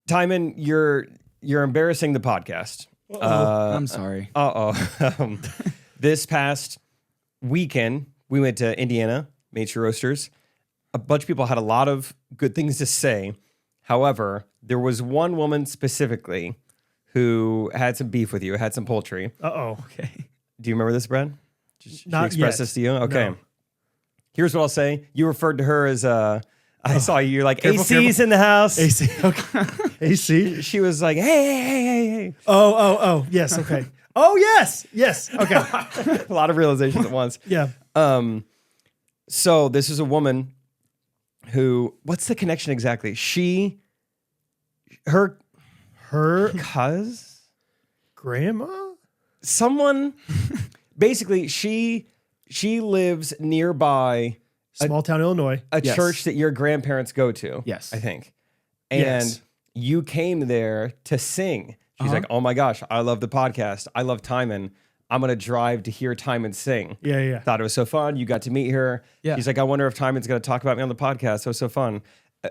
Timon, you're embarrassing the podcast. I'm sorry. This past weekend, we went to Indiana, Main Street Roasters. A bunch of people had a lot of good things to say. However, there was one woman specifically who had some beef with you, had some poultry. Okay. Do you remember this, Brad? She Not expressed yet. this to you? Okay. No. Here's what I'll say. You referred to her as, I saw you're like, Careful, AC's in the house. AC. Okay. AC. She was like, hey. Oh. Yes. Okay. Oh, yes. Okay. A lot of realizations at once. Yeah. So this is a woman who, what's the connection exactly? Her grandma? Someone, basically she lives nearby Small town Illinois. a church that your grandparents go to. Yes. I think. And Yes. you came there to sing. She's like, oh my gosh, I love the podcast. I love Timon. I'm going to drive to hear Timon sing. Yeah. Thought it was so fun. You got to meet her. Yeah. She's like, I wonder if Timon's going to talk about me on the podcast. So it was so fun.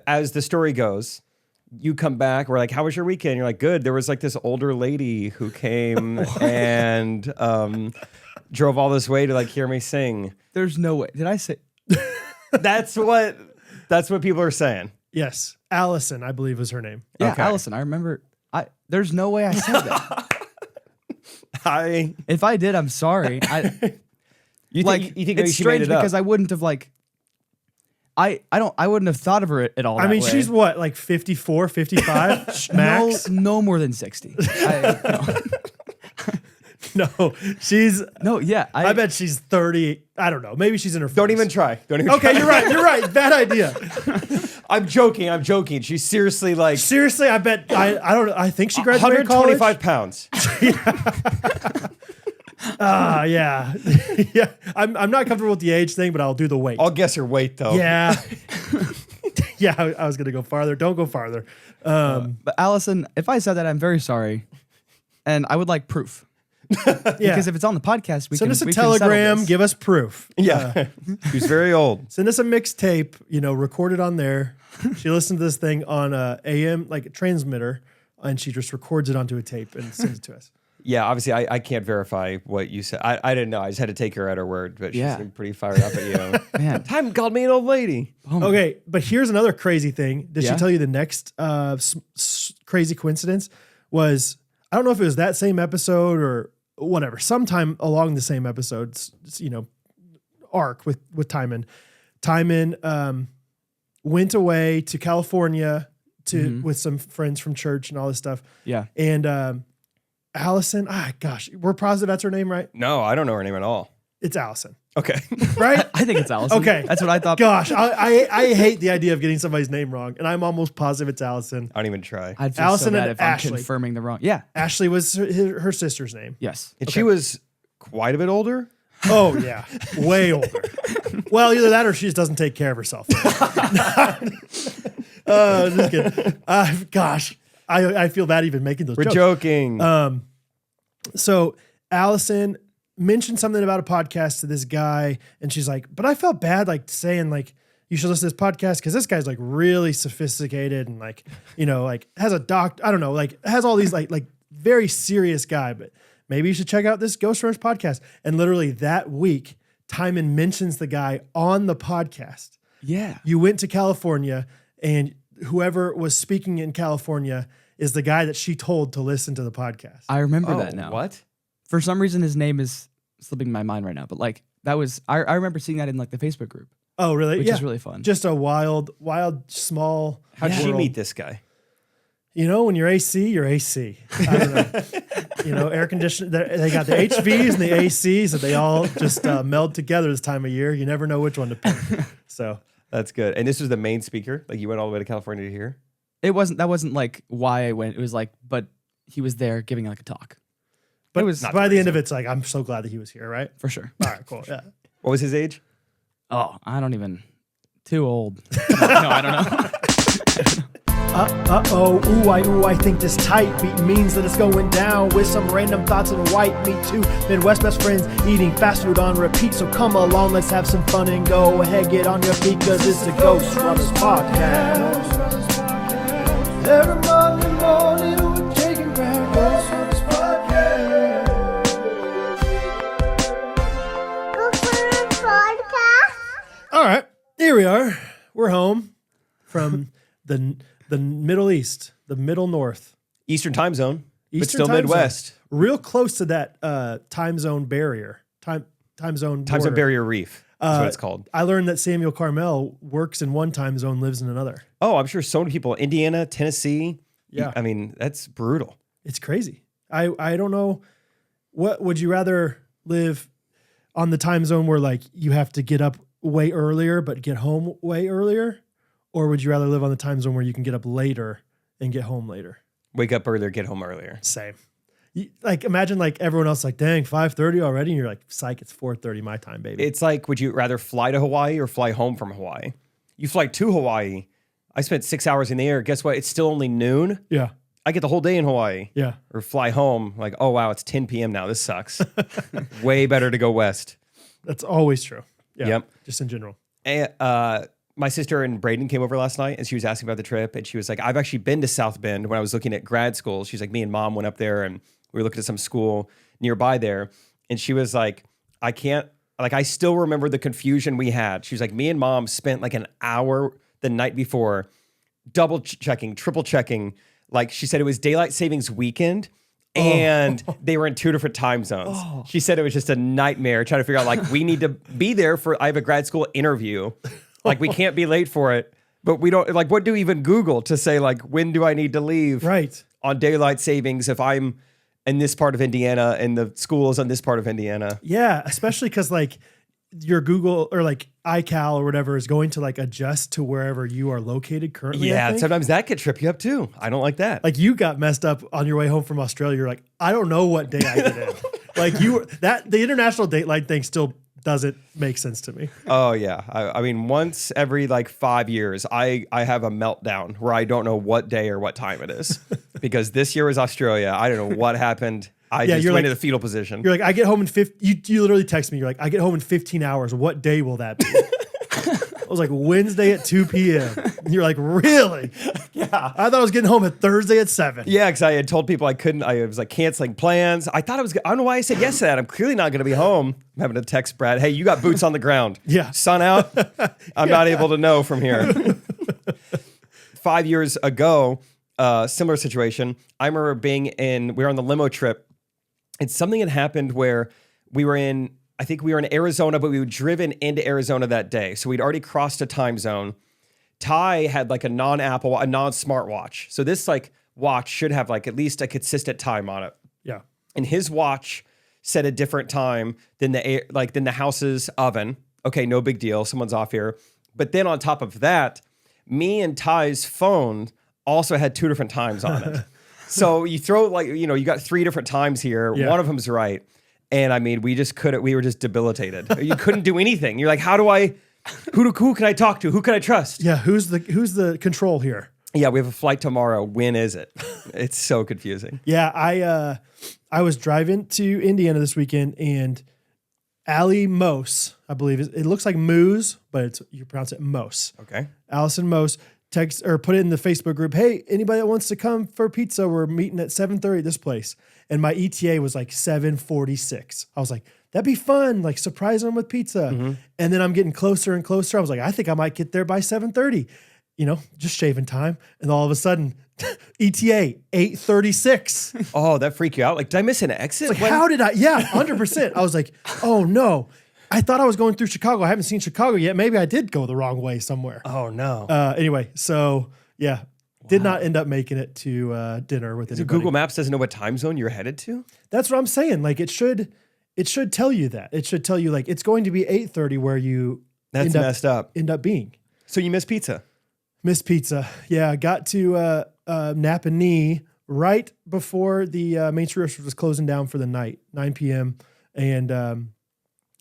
As the story goes, you come back. We're like, how was your weekend? You're like, good. There was like this older lady who came and drove all this way to like hear me sing. There's no way. Did I say? That's what people are saying. Yes. Allison, I believe, was her name. Yeah, Okay. Allison. I remember. There's no way I said that. If I did, I'm sorry. You think it's maybe she made strange it up? because I wouldn't have like. I wouldn't have thought of her at all. I mean, that way. she's what, like 54, 55 max? No more than 60. No, she's. No, yeah. I bet she's 30. I don't know. Maybe she's in her 40s. Don't even try. Okay, you're right. Bad idea. I'm joking. She's seriously like Seriously, I bet. I don't know. I think she graduated college. 125 pounds. Yeah. Yeah. I'm not comfortable with the age thing, but I'll do the weight. I'll guess her weight though. Yeah. Yeah, I was going to go farther. Don't go farther. But Allison, if I said that, I'm very sorry, and I would like proof. Yeah. Because if it's on the podcast, we Send can us a we can settle telegram. this. Give us proof. Yeah. She's very old. Send us a mixtape, recorded on there. She listened to this thing on a AM, like a transmitter, and she just records it onto a tape and sends it to us. Yeah, obviously I can't verify what you said. I didn't know. I just had to take her at her word, but she Yeah. seemed pretty fired up at you. Man. Time called me an old lady. Okay, but here's another crazy thing. Did she Yeah? tell you the next crazy coincidence was, I don't know if it was that same episode or whatever, sometime along the same episodes, arc with Timon. Timon went away to California with some friends from church and all this stuff. Yeah. And Allison, we're positive that's her name, right? No, I don't know her name at all. It's Allison, Okay. right? I think it's Allison. Okay. That's what I thought. Gosh, I hate the idea of getting somebody's name wrong, and I'm almost positive it's Allison. I don't even try. I'd feel Allison so bad and if I'm Ashley. confirming the wrong. Yeah. Ashley was her sister's name. Yes. And she was quite a bit older. Oh, yeah. Way older. Well, either that or she just doesn't take care of herself. Just kidding. Gosh, I feel bad even making those We're jokes. joking. So Allison mentioned something about a podcast to this guy, and she's like, but I felt bad like saying like, you should listen to this podcast because this guy's like really sophisticated and like, has a I don't know, like has all these like very serious guy, but maybe you should check out this Ghostrunners podcast. And literally that week, Timon mentions the guy on the podcast. Yeah. You went to California, and whoever was speaking in California is the guy that she told to listen to the podcast. I remember that now. What? For some reason, his name is slipping my mind right now. But like that was, I remember seeing that in like the Facebook group, Oh, really? which is really fun. Just a wild, small. How did she world. meet this guy? When you're AC, you're AC. I don't know. Air conditioning. They got the HVs and the ACs, and they all just meld together this time of year. You never know which one to pick. So That's good. And this was the main speaker? Like you went all the way to California to hear? That wasn't like why I went. It was like, but he was there giving like a talk. but it was by the end of it, it's like, I'm so glad that he was here, right? for sure. All right, cool. Yeah. What was his age? Oh, I don't even. Too old. No, I don't know. I think this tight beat means that it's going down with some random thoughts and white meat too. Midwest best friends eating fast food on repeat. So come along, let's have some fun and go ahead, get on your feet, cause it's the Ghostrunners podcast. Every Monday morning we're taking back Ghostrunners podcast. All right, here we are. We're home from the Middle East, the Middle North. Eastern time zone, but Eastern still time Midwest. zone. Real close to that time zone barrier. Time zone border. Barrier Reef is what it's called. I learned that Samuel Carmel works in one time zone, lives in another. Oh, I'm sure so many people, Indiana, Tennessee. Yeah. I mean, that's brutal. It's crazy. I don't know. What would you rather live on the time zone where like you have to get up way earlier but get home way earlier? Or would you rather live on the time zone where you can get up later and get home later? Wake up earlier, get home earlier. Same. Like imagine like everyone else like, dang, 5:30 already, and you're like, psych, it's 4:30 my time, baby. It's like, would you rather fly to Hawaii or fly home from Hawaii? You fly to Hawaii. I spent 6 hours in the air. Guess what? It's still only noon. Yeah. I get the whole day in Hawaii. Yeah. Or fly home. Like, oh wow, it's 10 p.m. now. This sucks. Way better to go west. That's always true. Yeah. Yep. Just in general. And, my sister and Braden came over last night and she was asking about the trip. And she was like, I've actually been to South Bend when I was looking at grad school. She's like, me and mom went up there and we were looking at some school nearby there. And she was like, I still remember the confusion we had. She was like, me and mom spent like an hour the night before double checking, triple checking. Like she said, it was daylight savings weekend and they were in 2 different time zones. She said it was just a nightmare trying to figure out like, we need to be there for, I have a grad school interview. Like we can't be late for it, but we don't like, what do we even Google to say like, when do I need to leave Right. on daylight savings if I'm in this part of Indiana and the school is on this part of Indiana? Yeah. Especially because like your Google or like iCal or whatever is going to like adjust to wherever you are located currently. I Yeah, think. sometimes that could trip you up too. I don't like that. Like you got messed up on your way home from Australia. You're like, I don't know what day I get in. Like the international dateline thing still doesn't make sense to me. Oh yeah. I mean, once every like 5 years, I have a meltdown where I don't know what day or what time it is because this year was Australia. I don't know what happened. I just you're went like- into the fetal position. You're like, I get home in 15. You literally text me. You're like, I get home in 15 hours. What day will that be? I was like, Wednesday at 2 p.m. And you're like, really? Yeah. I thought I was getting home at Thursday at 7. Yeah, because I had told people I couldn't. I was like canceling plans. I thought I was. I don't know why I said yes to that. I'm clearly not going to be home. I'm having to text Brad. Hey, you got boots on the ground. Yeah. Sun out. I'm not able to know from here. 5 years ago, similar situation. I remember we were on the limo trip. And something had happened where I think we were in Arizona, but we were driven into Arizona that day. So we'd already crossed a time zone. Ty had like a non-smart watch. So this like watch should have like at least a consistent time on it. Yeah. And his watch set a different time than the house's oven. Okay, no big deal. Someone's off here. But then on top of that, me and Ty's phone also had 2 different times on it. So you throw like, you got 3 different times here. Yeah. One of them's right. And I mean, we just couldn't, we were just debilitated. You couldn't do anything. You're like, who can I talk to? Who can I trust? Yeah. Who's the control here? Yeah, we have a flight tomorrow. When is it? It's so confusing. Yeah. I was driving to Indiana this weekend and Allie Mose, I believe it looks like Moose, but you pronounce it Mose. Okay. Allison Mose text or put it in the Facebook group. Hey, anybody that wants to come for pizza? We're meeting at 7:30 at this place. And my ETA was like 7:46. I was like, that'd be fun. Like surprising them with pizza. Mm-hmm. And then I'm getting closer and closer. I was like, I think I might get there by 7:30. Just shaving time. And all of a sudden, ETA 8:36. Oh, that freaked you out? Like, did I miss an exit? Like, how did I? Yeah, 100%. I was like, oh no. I thought I was going through Chicago. I haven't seen Chicago yet. Maybe I did go the wrong way somewhere. Oh no. Anyway, so yeah, did not end up making it to dinner with So anybody. Google Maps doesn't know what time zone you're headed to? That's what I'm saying. Like it should tell you that. It should tell you like it's going to be 8:30 where you That's messed up. end up being. So you missed pizza. Miss Pizza. Yeah, I got to Napa Knee right before the Main Street Roasters was closing down for the night, 9 p.m. And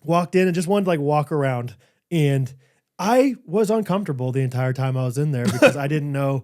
walked in and just wanted to like walk around. And I was uncomfortable the entire time I was in there because I didn't know.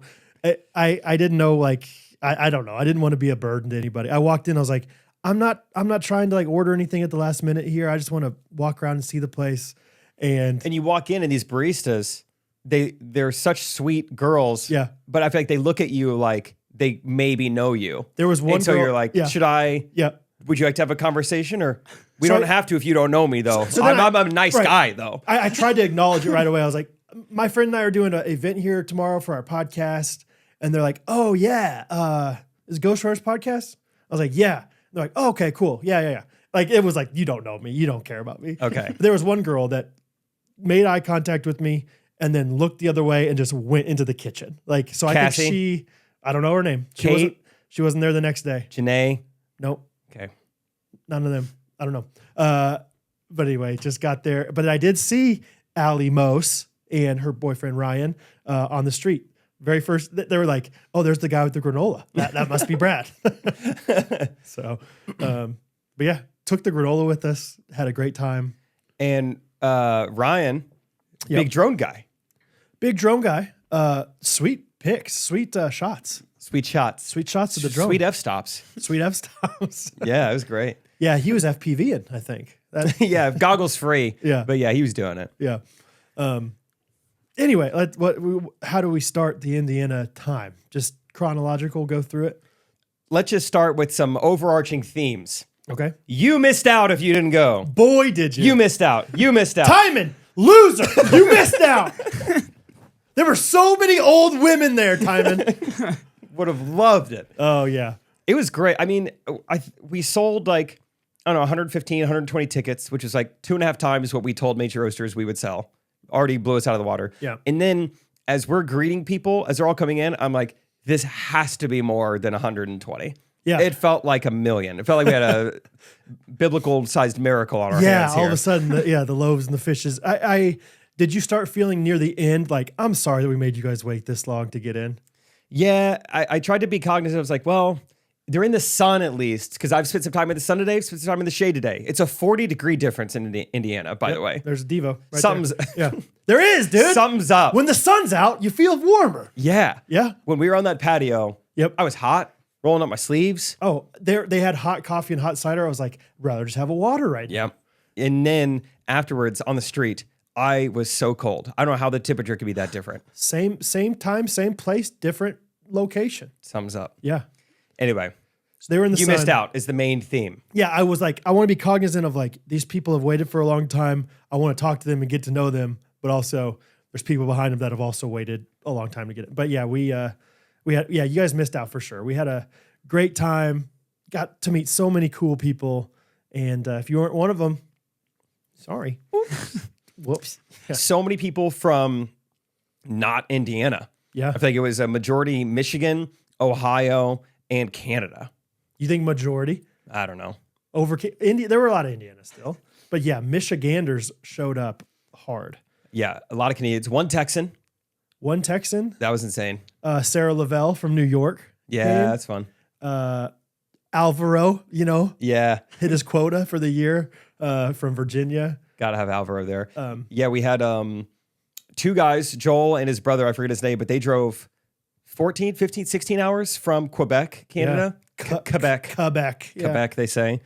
I didn't know like I don't know. I didn't want to be a burden to anybody. I walked in. I was like, I'm not trying to like order anything at the last minute here. I just want to walk around and see the place. And And you walk in and these baristas, they're such sweet girls. Yeah. But I feel like they look at you like they maybe know you. There was one And so girl- you're like, yeah. should I? Yeah. Would you like to have a conversation, or we So don't have to if you don't know me though? So then I'm a nice right. guy though. I tried to acknowledge it right away. I was like, my friend and I are doing an event here tomorrow for our podcast. And they're like, oh, yeah. Is Ghostrunners podcast? I was like, yeah. And they're like, oh, okay, cool. Yeah. Like, it was like, you don't know me. You don't care about me. Okay. But there was one girl that made eye contact with me and then looked the other way and just went into the kitchen. Like, so Cassie? I think I don't know her name. She wasn't there the next day. Janae. Nope. Okay. None of them. I don't know. But anyway, just got there. But I did see Allie Mose and her boyfriend Ryan on the street. Very first, they were like, "Oh, there's the guy with the granola. That must be Brad." So, but yeah, took the granola with us. Had a great time. And Ryan, Yep. big drone guy. Big drone guy. Sweet picks. Sweet shots. Sweet shots. Sweet shots of the drone. Sweet f-stops. Sweet F stops. Yeah, it was great. Yeah, he was FPVing, I think. Yeah, goggles free. Yeah. But yeah, he was doing it. Yeah. Anyway, how do we start the Indiana time? Just chronological, go through it. Let's just start with some overarching themes. Okay. You missed out if you didn't go. Boy, did you. You missed out. You missed out. Timon, loser. You missed out. There were so many old women there, Timon. Would have loved it. Oh, yeah. It was great. I mean, we sold like, I don't know, 115, 120 tickets, which is like 2.5 times what we told Major Roasters we would sell. Already blew us out of the water. Yeah. And then as we're greeting people, as they're all coming in, I'm like, this has to be more than 120. Yeah. It felt like 1,000,000. It felt like we had a biblical sized miracle on our hands Yeah, here. all of a sudden, the loaves and the fishes. Did you start feeling near the end like, I'm sorry that we made you guys wait this long to get in? Yeah, I tried to be cognizant. I was like, well, they're in the sun at least, because I've spent some time in the sun today, spent some time in the shade today. It's a 40-degree difference in Indiana, by the way. There's a Devo right Something's there. Yeah. There is, dude. Something's up. When the sun's out, you feel warmer. Yeah. Yeah. When we were on that patio, Yep. I was hot, rolling up my sleeves. Oh, they had hot coffee and hot cider. I was like, rather just have a water right now. Yeah. And then afterwards on the street, I was so cold. I don't know how the temperature could be that different. Same time, same place, different location. Sums up. Yeah. Anyway, So they were in the you sun. missed out is the main theme. Yeah, I was like, I want to be cognizant of like, these people have waited for a long time. I want to talk to them and get to know them, but also there's people behind them that have also waited a long time to get it. But yeah, we had, you guys missed out for sure. We had a great time, got to meet so many cool people. And if you weren't one of them, sorry. Whoops. Yeah. So many people from not Indiana. Yeah. I think it was a majority Michigan, Ohio, and Canada. You think majority I don't know. over India? There were a lot of Indiana still, but yeah, Michiganders showed up hard. Yeah, a lot of Canadians. One Texan. One Texan, That was insane. Sarah Lavelle from New York. Yeah, came. that's fun. Alvaro, Yeah, hit his quota for the year from Virginia. gotta have Alvaro there. Yeah, we had two guys, Joel and his brother, I forget his name, but they drove 14, 15, 16 hours from Quebec, Canada. Quebec. Quebec. Yeah. Quebec, they say. It's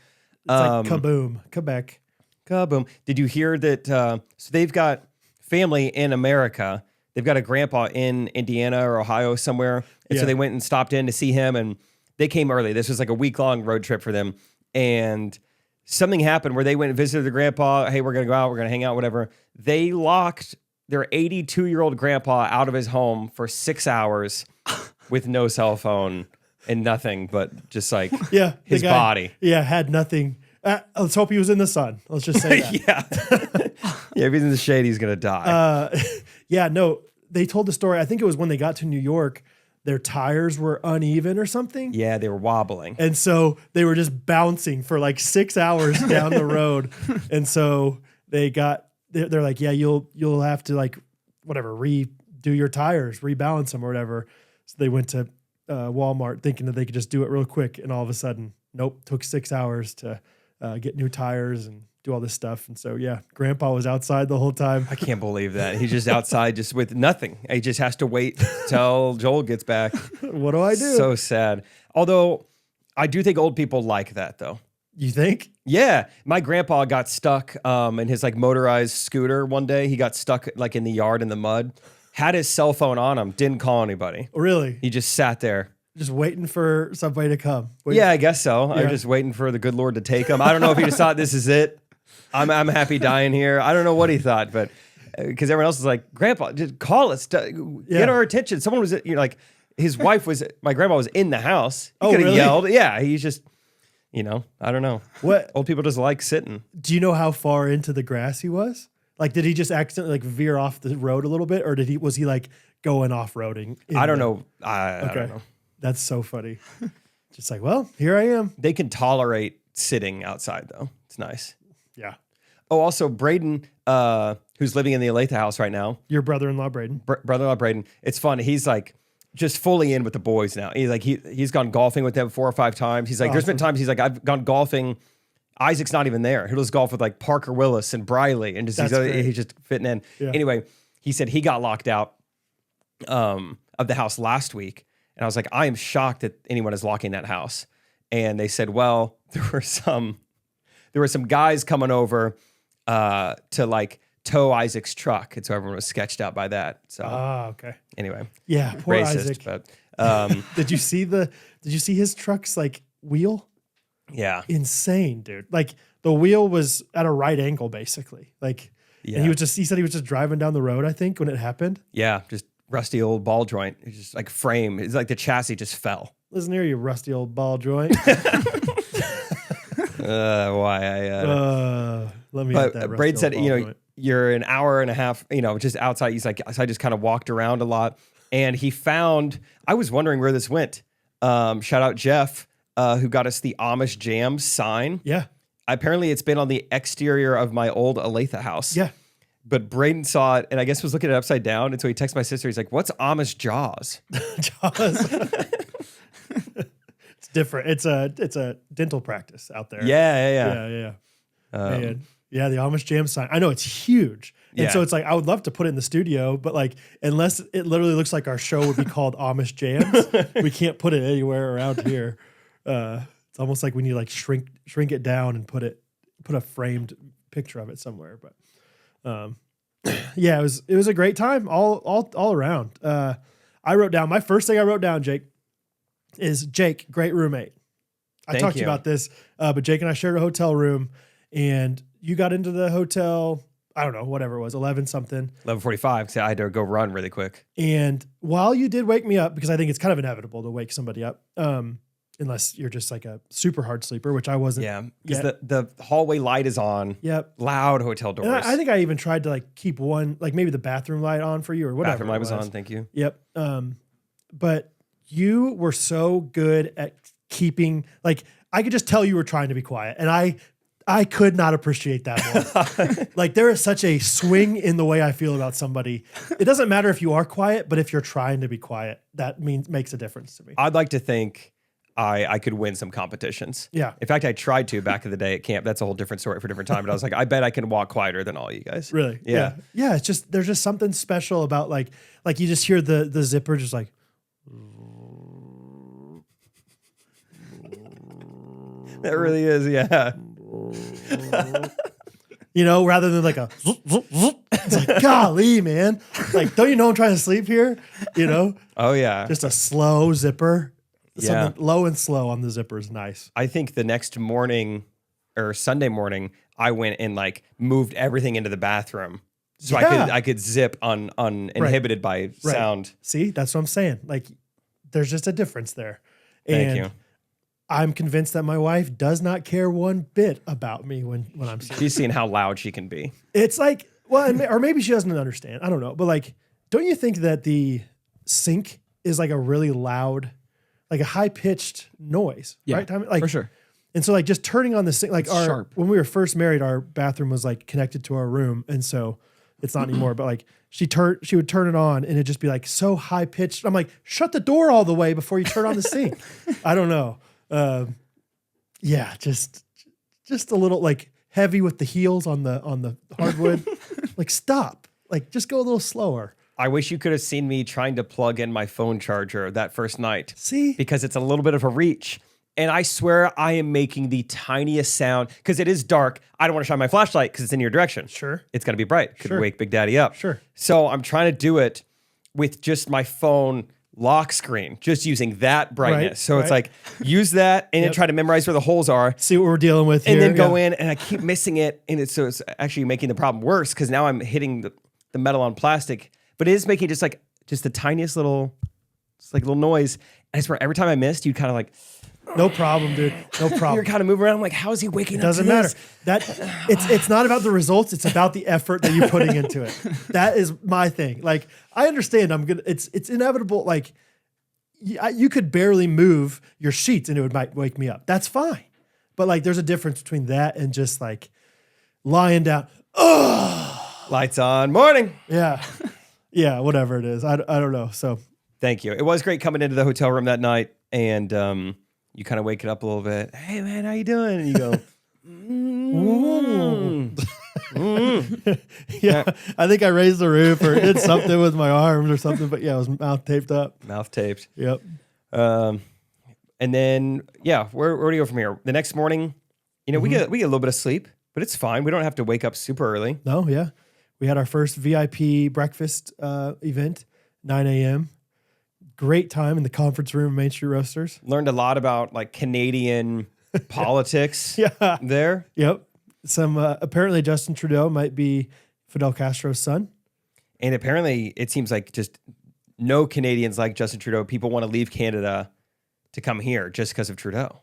like kaboom. Quebec. Kaboom. Did you hear that? So they've got family in America. They've got a grandpa in Indiana or Ohio somewhere. And Yeah. so they went and stopped in to see him, and they came early. This was like a week-long road trip for them. And something happened where they went and visited the grandpa. Hey, we're going to go out. We're going to hang out, whatever. They locked their 82-year-old grandpa out of his home for 6 hours with no cell phone and nothing but just like Yeah. the his guy, body. Yeah, had nothing. Let's hope he was in the sun. Let's just say that. Yeah. Yeah, if he's in the shade, he's going to die. Yeah, no, they told the story. I think it was when they got to New York, their tires were uneven or something. Yeah, they were wobbling. And so they were just bouncing for like 6 hours down the road. And so they're like, yeah, you'll have to like, whatever, redo your tires, rebalance them or whatever. So they went to Walmart thinking that they could just do it real quick. And all of a sudden, nope, took 6 hours to get new tires and do all this stuff. And so, yeah, grandpa was outside the whole time. I can't believe that. He's just outside just with nothing. He just has to wait till Joel gets back. What do I do? So sad. Although I do think old people like that though. You think? Yeah. My grandpa got stuck in his like motorized scooter one day. He got stuck like in the yard in the mud. Had his cell phone on him, didn't call anybody. Really? He just sat there. Just waiting for somebody to come. Yeah, I guess so. Yeah. I'm just waiting for the good Lord to take him. I don't know if he just thought this is it. I'm happy dying here. I don't know what he thought, but because everyone else is like, Grandpa, just call us, get our attention. Someone was, like his wife was, my grandma was in the house. He could have really? yelled. Yeah, he's just, I don't know. What? Old people just like sitting. Do you know how far into the grass he was? Like, did he just accidentally like veer off the road a little bit, or was he like going off roading? I don't know. I don't know. That's so funny. Just like, well, here I am. They can tolerate sitting outside though. It's nice. Yeah. Oh, also Braden, who's living in the Olathe house right now. Your brother-in-law, Braden. Brother-in-law Braden. It's fun. He's like just fully in with the boys now. He's like he's gone golfing with them 4 or 5 times. He's like, There's been times he's like, I've gone golfing. Isaac's not even there. He'll just golf with like Parker Willis and Briley, and just he's just fitting in. Yeah. Anyway, he said he got locked out of the house last week, and I was like, I am shocked that anyone is locking that house. And they said, well, there were some guys coming over to like tow Isaac's truck, and so everyone was sketched out by that. So okay. Anyway, yeah, poor racist, Isaac. But did you see his truck's like wheel? Yeah. Insane, dude. Like the wheel was at a right angle, basically. Like, and he said he was just driving down the road, I think, when it happened. Yeah. Just rusty old ball joint. It's just like frame. It's like the chassis just fell. Listen here, you rusty old ball joint. Why let me but get that Braid said, joint. You're an hour and a half, just outside. He's like, so I just kind of walked around a lot, and he found, I was wondering where this went. Shout out Jeff. Who got us the Amish Jam sign. Yeah. Apparently it's been on the exterior of my old Olathe house. Yeah. But Braden saw it and I guess was looking at it upside down. And so he texted my sister. He's like, what's Amish Jaws? Jaws. It's different. It's a dental practice out there. Yeah. Yeah, the Amish Jam sign. I know it's huge. And so it's like, I would love to put it in the studio, but like, unless it literally looks like our show would be called Amish Jams, we can't put it anywhere around here. It's almost like we need to like shrink it down and put a framed picture of it somewhere. But yeah, it was a great time all around. I wrote down, my first thing I wrote down, Jake, is Jake, great roommate. I talked to you about this, but Jake and I shared a hotel room, and you got into the hotel, I don't know, whatever it was, 11 something. 11:45, because I had to go run really quick. And while you did wake me up, because I think it's kind of inevitable to wake somebody up, unless you're just like a super hard sleeper, which I wasn't. Yeah, because the hallway light is on. Yep. Loud hotel doors. And I think I even tried to like keep one, like maybe the bathroom light on for you or whatever. Bathroom light was on, thank you. Yep. But you were so good at keeping, like, I could just tell you were trying to be quiet, and I could not appreciate that more. Like, there is such a swing in the way I feel about somebody. It doesn't matter if you are quiet, but if you're trying to be quiet, that makes a difference to me. I'd like to think I could win some competitions. Yeah. In fact, I tried to back in the day at camp. That's a whole different story for a different time. But I was like, I bet I can walk quieter than all you guys. Really? Yeah. Yeah. It's just, there's just something special about like you just hear the zipper just like. That really is. Yeah. Rather than like a, it's like, golly, man. Like, don't you know I'm trying to sleep here? Oh, yeah. Just a slow zipper. Yeah. Something low and slow on the zipper is nice. I think the next morning or Sunday morning, I went and like moved everything into the bathroom. So I could zip uninhibited by sound. See, that's what I'm saying. Like, there's just a difference there. Thank you. I'm convinced that my wife does not care one bit about me when I'm sleeping. She's seeing how loud she can be. It's like, well, or maybe she doesn't understand. I don't know. But like, don't you think that the sink is like a really loud, like a high pitched noise, right? Like, for sure. And so like just turning on the sink, like when we were first married, our bathroom was like connected to our room. And so it's not anymore, but like she would turn it on and it'd just be like so high pitched. I'm like, shut the door all the way before you turn on the sink. I don't know. Yeah, just a little like heavy with the heels on the hardwood. Like, stop. Like, just go a little slower. I wish you could have seen me trying to plug in my phone charger that first night. See? Because it's a little bit of a reach. And I swear I am making the tiniest sound because it is dark. I don't want to shine my flashlight because it's in your direction. Sure. It's going to be bright. Could wake Big Daddy up. Sure. So I'm trying to do it. with just my phone lock screen, just using that brightness. Right, So it's right. like use that and then try to memorize where the holes are. See what we're dealing with here. And then go in, and I keep missing it, and it's actually making the problem worse because now I'm hitting the metal on plastic, but it is making just the tiniest little, little noise. And I swear, every time I missed, you'd kind of like, No problem, dude. No problem. you're kind of moving around. I'm like, how is he waking up? Doesn't to matter. this? It's not about the results. It's about the effort that you're putting into it. That is my thing. Like, I understand. It's inevitable. Like, you could barely move your sheets and it might wake me up. That's fine. But like, there's a difference between that and just like lying down. Lights on, morning. Yeah, yeah. Whatever it is. I don't know. So Thank you. It was great coming into the hotel room that night, and you kind of wake it up a little bit. Hey man, how you doing? And you go, yeah. I think I raised the roof or did something with my arms or something. But yeah, I was mouth taped up. mouth taped. Yep. And then where do you go from here? The next morning, we get a little bit of sleep, but it's fine. We don't have to wake up super early. No, yeah. We had our first VIP breakfast event, 9 a.m. Great time in the conference room of Main Street Roasters. Learned a lot about like Canadian politics Yeah. there. Yep. Some apparently Justin Trudeau might be Fidel Castro's son. And apparently it seems like just no Canadians like Justin Trudeau. People want to leave Canada to come here just because of Trudeau.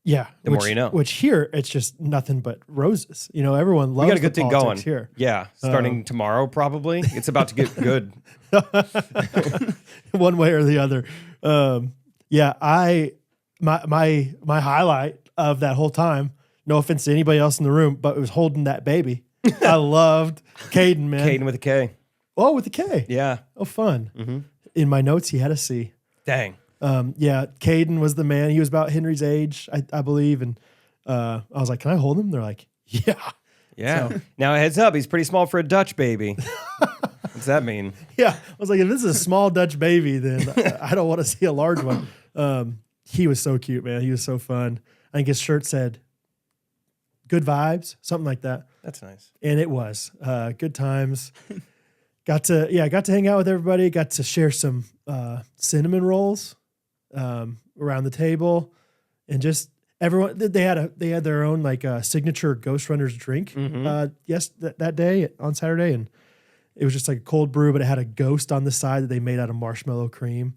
Yeah. The more you know. Which here, it's just nothing but roses. Everyone loves We got a good the thing politics going here. Yeah. Starting tomorrow, probably. It's about to get good. One way or the other. My highlight of that whole time, no offense to anybody else in the room, but it was holding that baby. I loved Caden, man. Caden with a K. Oh, with a K. Yeah. Oh, fun. Mm-hmm. In my notes, he had a C. Dang. Caden was the man. He was about Henry's age, I believe. And I was like, can I hold him? They're like, yeah. Yeah. So- Now, heads up, he's pretty small for a Dutch baby. What's that mean? Yeah. I was like, if this is a small Dutch baby, then I don't want to see a large one. He was so cute, man. He was so fun. I think his shirt said, good vibes, something like that. That's nice. And it was good times. Got to hang out with everybody. Got to share some cinnamon rolls around the table, and just everyone. They had their own signature Ghostrunners drink. That day on Saturday, and it was just like a cold brew, but it had a ghost on the side that they made out of marshmallow cream,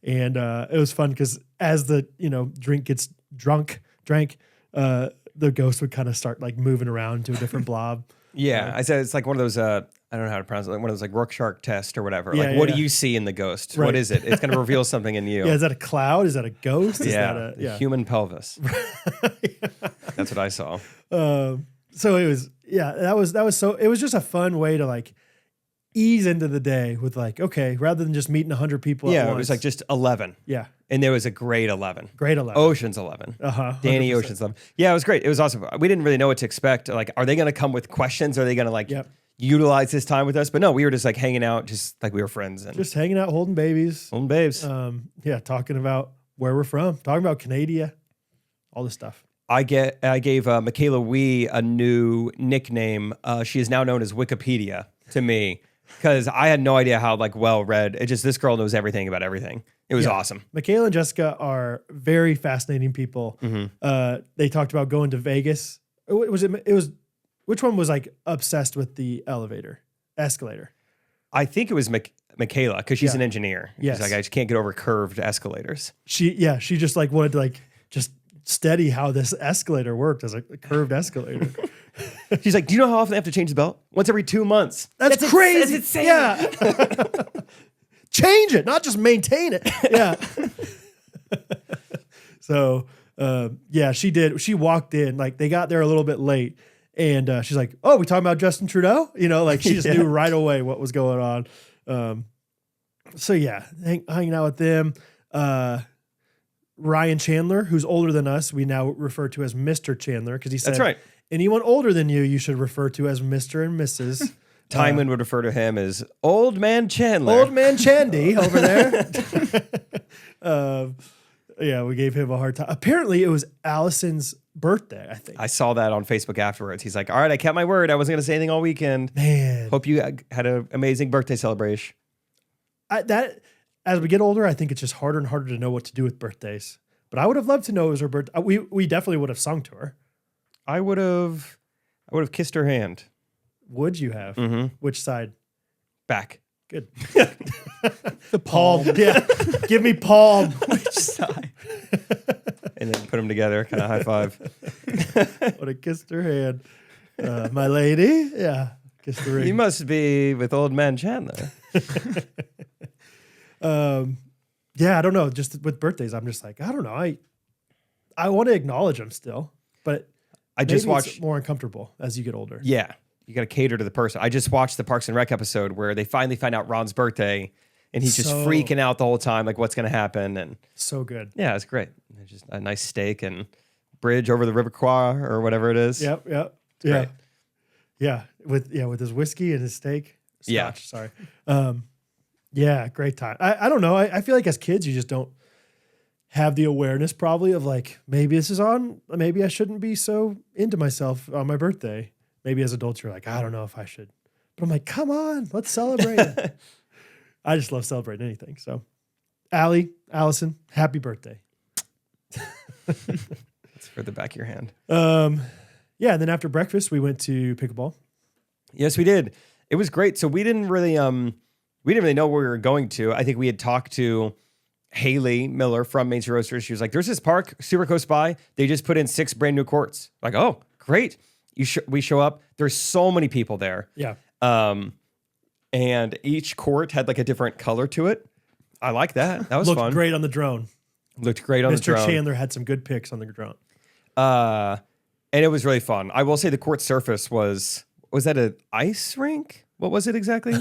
and it was fun because as the drink gets drank, the ghost would kind of start like moving around to a different blob. Yeah. I said it's like one of those, I don't know how to pronounce it, like one of those like Rorschach test or whatever. Yeah, like, what yeah. do you see in the ghost? Right. What is it? It's going to reveal something in you. Yeah, is that a cloud? Is that a ghost? Is Yeah. that a Human pelvis. That's what I saw. So it was, that was so, it was just a fun way to like ease into the day with like, okay, rather than just meeting 100 people at Yeah. once. It was like just 11. Yeah. And there was a grade 11. Great 11. Ocean's 11. Uh-huh. Danny 100%. Ocean's 11. Yeah, it was great. It was awesome. We didn't really know what to expect. Like, are they going to come with questions? Are they going to like Yep. utilize this time with us? But no, we were just like hanging out, just like we were friends and Just hanging out, holding babies. holding babes. Talking about where we're from, talking about Canada, all this stuff. I gave Michaela Wee a new nickname. She is now known as Wikipedia to me because I had no idea how like well read. It just this girl knows everything about everything. It was awesome. Michaela and Jessica are very fascinating people. They talked about going to Vegas. It was which one was like obsessed with the escalator? I think it was Michaela because she's Yeah. an engineer. Yes. She's like I just can't get over curved escalators. She just like wanted to like just study how this escalator worked as a curved escalator. She's like, do you know how often they have to change the belt? Once every 2 months. That's crazy. That's insane. Yeah. Change it, not just maintain it. Yeah. So, she did. She walked in, like they got there a little bit late, and she's like, "Oh, we talking about Justin Trudeau?" Like she just knew right away what was going on. Hanging out with them. Ryan Chandler, who's older than us, we now refer to as Mr. Chandler because he said, That's right. anyone older than you should refer to as Mr. and Mrs. Timon would refer to him as Old Man Chandler. Old Man Chandy over there. We gave him a hard time. Apparently, it was Allison's birthday, I think. I saw that on Facebook afterwards. He's like, all right, I kept my word. I wasn't going to say anything all weekend. Man, Hope you had an amazing birthday celebration. that as we get older, I think it's just harder and harder to know what to do with birthdays. But I would have loved to know it was her birthday. We definitely would have sung to her. I would have kissed her hand. Would you have? Mm-hmm. Which side? Back. Good. The palm. Yeah. Give me palm. Which side? And then put them together, kind of high five. Would have kissed her hand. My lady. Yeah. Kiss the ring. You must be with old man Chandler. Yeah, I don't know. Just with birthdays, I'm just like, I don't know. I want to acknowledge them still, but I just maybe watched. it's more uncomfortable as you get older. Yeah, you got to cater to the person. I just watched the Parks and Rec episode where they finally find out Ron's birthday, and he's just So- freaking out the whole time, like what's going to happen. And So good. yeah, it's great. It's just a nice steak and bridge over the River Kwai or whatever it is. Yep. Yeah. great. Yeah. With his whiskey and his steak. Yeah. Sorry. Yeah. Great time. I don't know. I feel like as kids, you just don't have the awareness probably of like, maybe this is on, maybe I shouldn't be so into myself on my birthday. Maybe as adults, you're like, I don't know if I should, but I'm like, come on, let's celebrate it. I just love celebrating anything. So Allison, happy birthday. It's for the back of your hand. Yeah. And then after breakfast, we went to pickleball. Yes, we did. It was great. So we didn't really know where we were going to. I think we had talked to Haley Miller from Main Street Roasters. She was like, there's this park super close by. They just put in 6 brand new courts. Like, oh, great. We show up. There's so many people there. Yeah. And each court had like a different color to it. I like that. That was Looked fun. great on the drone. Looked great on the Mr. drone. Chandler had some good pics on the drone. And it was really fun. I will say the court surface was that an ice rink? What was it exactly?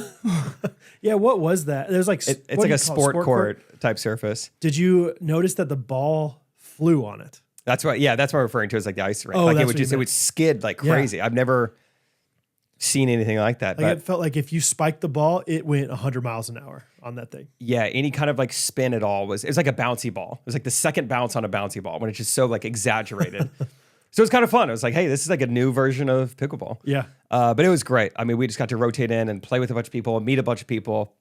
Yeah, what was that? There's like It's what like do a you call it? sport court type surface. Did you notice that the ball flew on it? That's what I'm referring to as like the ice rink. Oh, like that's it would what you just it meant. would skid like Yeah. crazy. I've never seen anything like that. Like but it felt like if you spiked the ball, it went 100 miles an hour on that thing. yeah, any kind of like spin at all it was like a bouncy ball. It was like the second bounce on a bouncy ball when it's just so like exaggerated. So it was kind of fun. It was like, hey, this is like a new version of pickleball. Yeah. But it was great. I mean, we just got to rotate in and play with a bunch of people and meet a bunch of people.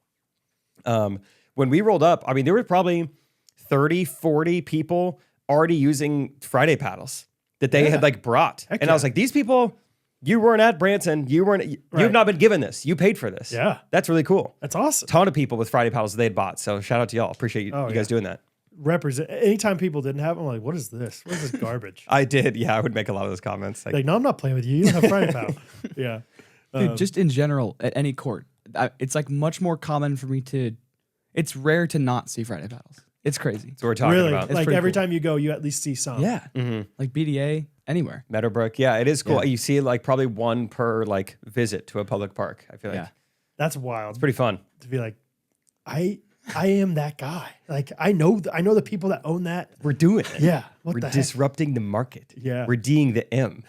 When we rolled up, I mean, there were probably 30, 40 people already using Friday paddles that they had like brought. Heck and yeah. I was like, these people, you weren't at Branson. You've Right. not been given this. You paid for this. Yeah. That's really cool. That's awesome. Ton of people with Friday paddles that they had bought. So shout out to y'all. Appreciate you guys doing that. Represent. Anytime people didn't have them, I'm like, what is this? What is this garbage? I did. Yeah, I would make a lot of those comments. Like, Like, no, I'm not playing with you. You don't have Friday Power. Yeah. Dude, just in general, at any court, it's like much more common for me to. It's rare to not see Friday paddles. It's crazy. that's what we're talking Really? about. It's Like pretty every cool. time you go, you at least see some. Yeah, like BDA anywhere. Meadowbrook. Yeah, it is cool. Yeah. You see like probably one per like visit to a public park. I feel like Yeah. That's wild. it's pretty fun. To be like, I am that guy. Like I know the people that own that. We're doing it. Yeah. What We're the heck? disrupting the market. Yeah. We're D'ing the M.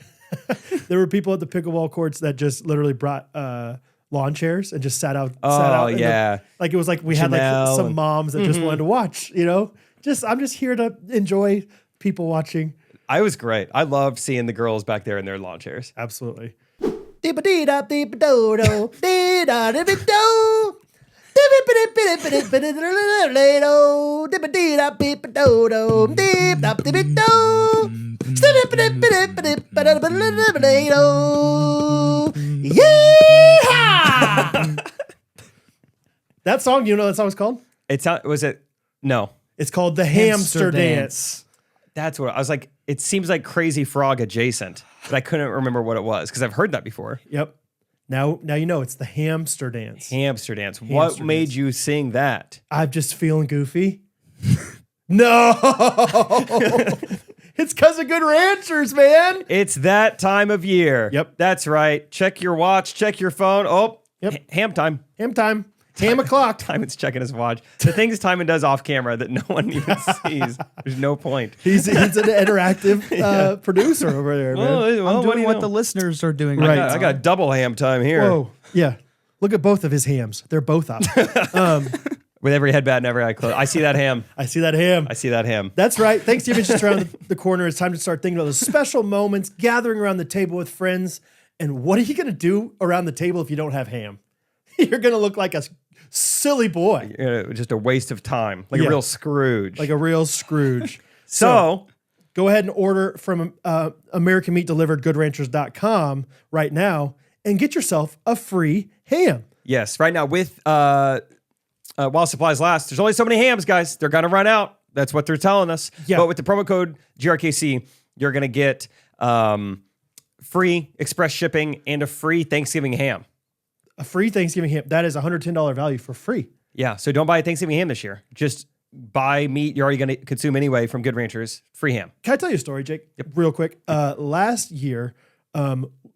There were people at the pickleball courts that just literally brought lawn chairs and just sat out. Oh, in the- yeah. like it was like we had like Chanel some and- moms that just wanted to watch. You know, I'm just here to enjoy people watching. I was great. I loved seeing the girls back there in their lawn chairs. Absolutely. That song, you know what that song's called? It's not, was it? No. It's called the Hamster Dance. That's what I was like. It seems like Crazy Frog adjacent, but I couldn't remember what it was because I've heard that before. Yep. Now you know it's the Hamster Dance. Hamster dance. What Hamster made dance. you sing that? I'm just feeling goofy. No. It's because of Good Ranchers, man. It's that time of year. Yep. That's right. Check your watch, check your phone. Oh, Yep. Ham time. Ham time. Ham o'clock. Timon's checking his watch. The things Timon does off camera that no one even sees. There's no point. He's an interactive producer over there, man. I'm what do doing you what know? the listeners are doing Right. right I got double ham time here. Whoa. Yeah. Look at both of his hams. They're both up. With every head bat and every eye closed. I see that ham. I see that ham. I see that ham. That's right. Thanksgiving's just around the corner. It's time to start thinking about those special moments, gathering around the table with friends. And what are you going to do around the table if you don't have ham? You're going to look like a silly boy. Just a waste of time, like Yeah. a real Scrooge. Like a real Scrooge. so Go ahead and order from American Meat Delivered, GoodRanchers.com right now and get yourself a free ham. yes, right now with while supplies last, there's only so many hams, guys. They're gonna run out. That's what they're telling us. Yeah. But with the promo code GRKC, you're gonna get free express shipping and a free Thanksgiving ham. A free Thanksgiving ham. That is $110 value for free. Yeah, so don't buy a Thanksgiving ham this year. Just buy meat you're already going to consume anyway from Good Ranchers. Free ham. Can I tell you a story, Jake? Real quick. Last year,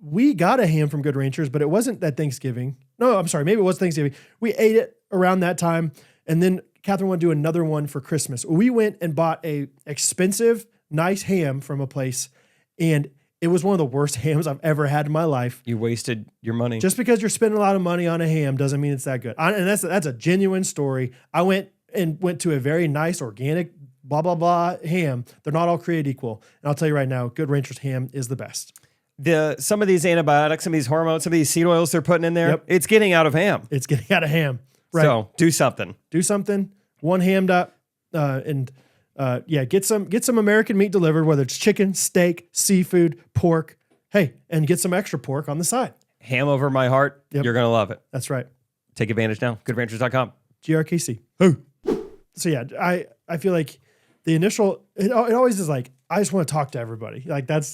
we got a ham from Good Ranchers, but it wasn't that Thanksgiving. No, I'm sorry. Maybe it was Thanksgiving. We ate it around that time, and then Catherine wanted to do another one for Christmas. We went and bought a expensive, nice ham from a place, and it was one of the worst hams I've ever had in my life. You wasted your money. Just because you're spending a lot of money on a ham doesn't mean it's that good. And that's a genuine story. I went to a very nice, organic, blah, blah, blah ham. They're not all created equal. And I'll tell you right now, Good Ranchers ham is the best. Some of these antibiotics, some of these hormones, some of these seed oils they're putting in there, Yep. it's getting out of ham. It's getting out of ham. Right. So do something. Do something. One hammed up. Get some American Meat Delivered, whether it's chicken, steak, seafood, pork. Hey, and get some extra pork on the side. Ham over my heart. Yep. You're going to love it. That's right. Take advantage now. GoodRanchers.com. GRKC. So yeah, I feel like the initial, it always is like, I just want to talk to everybody. Like but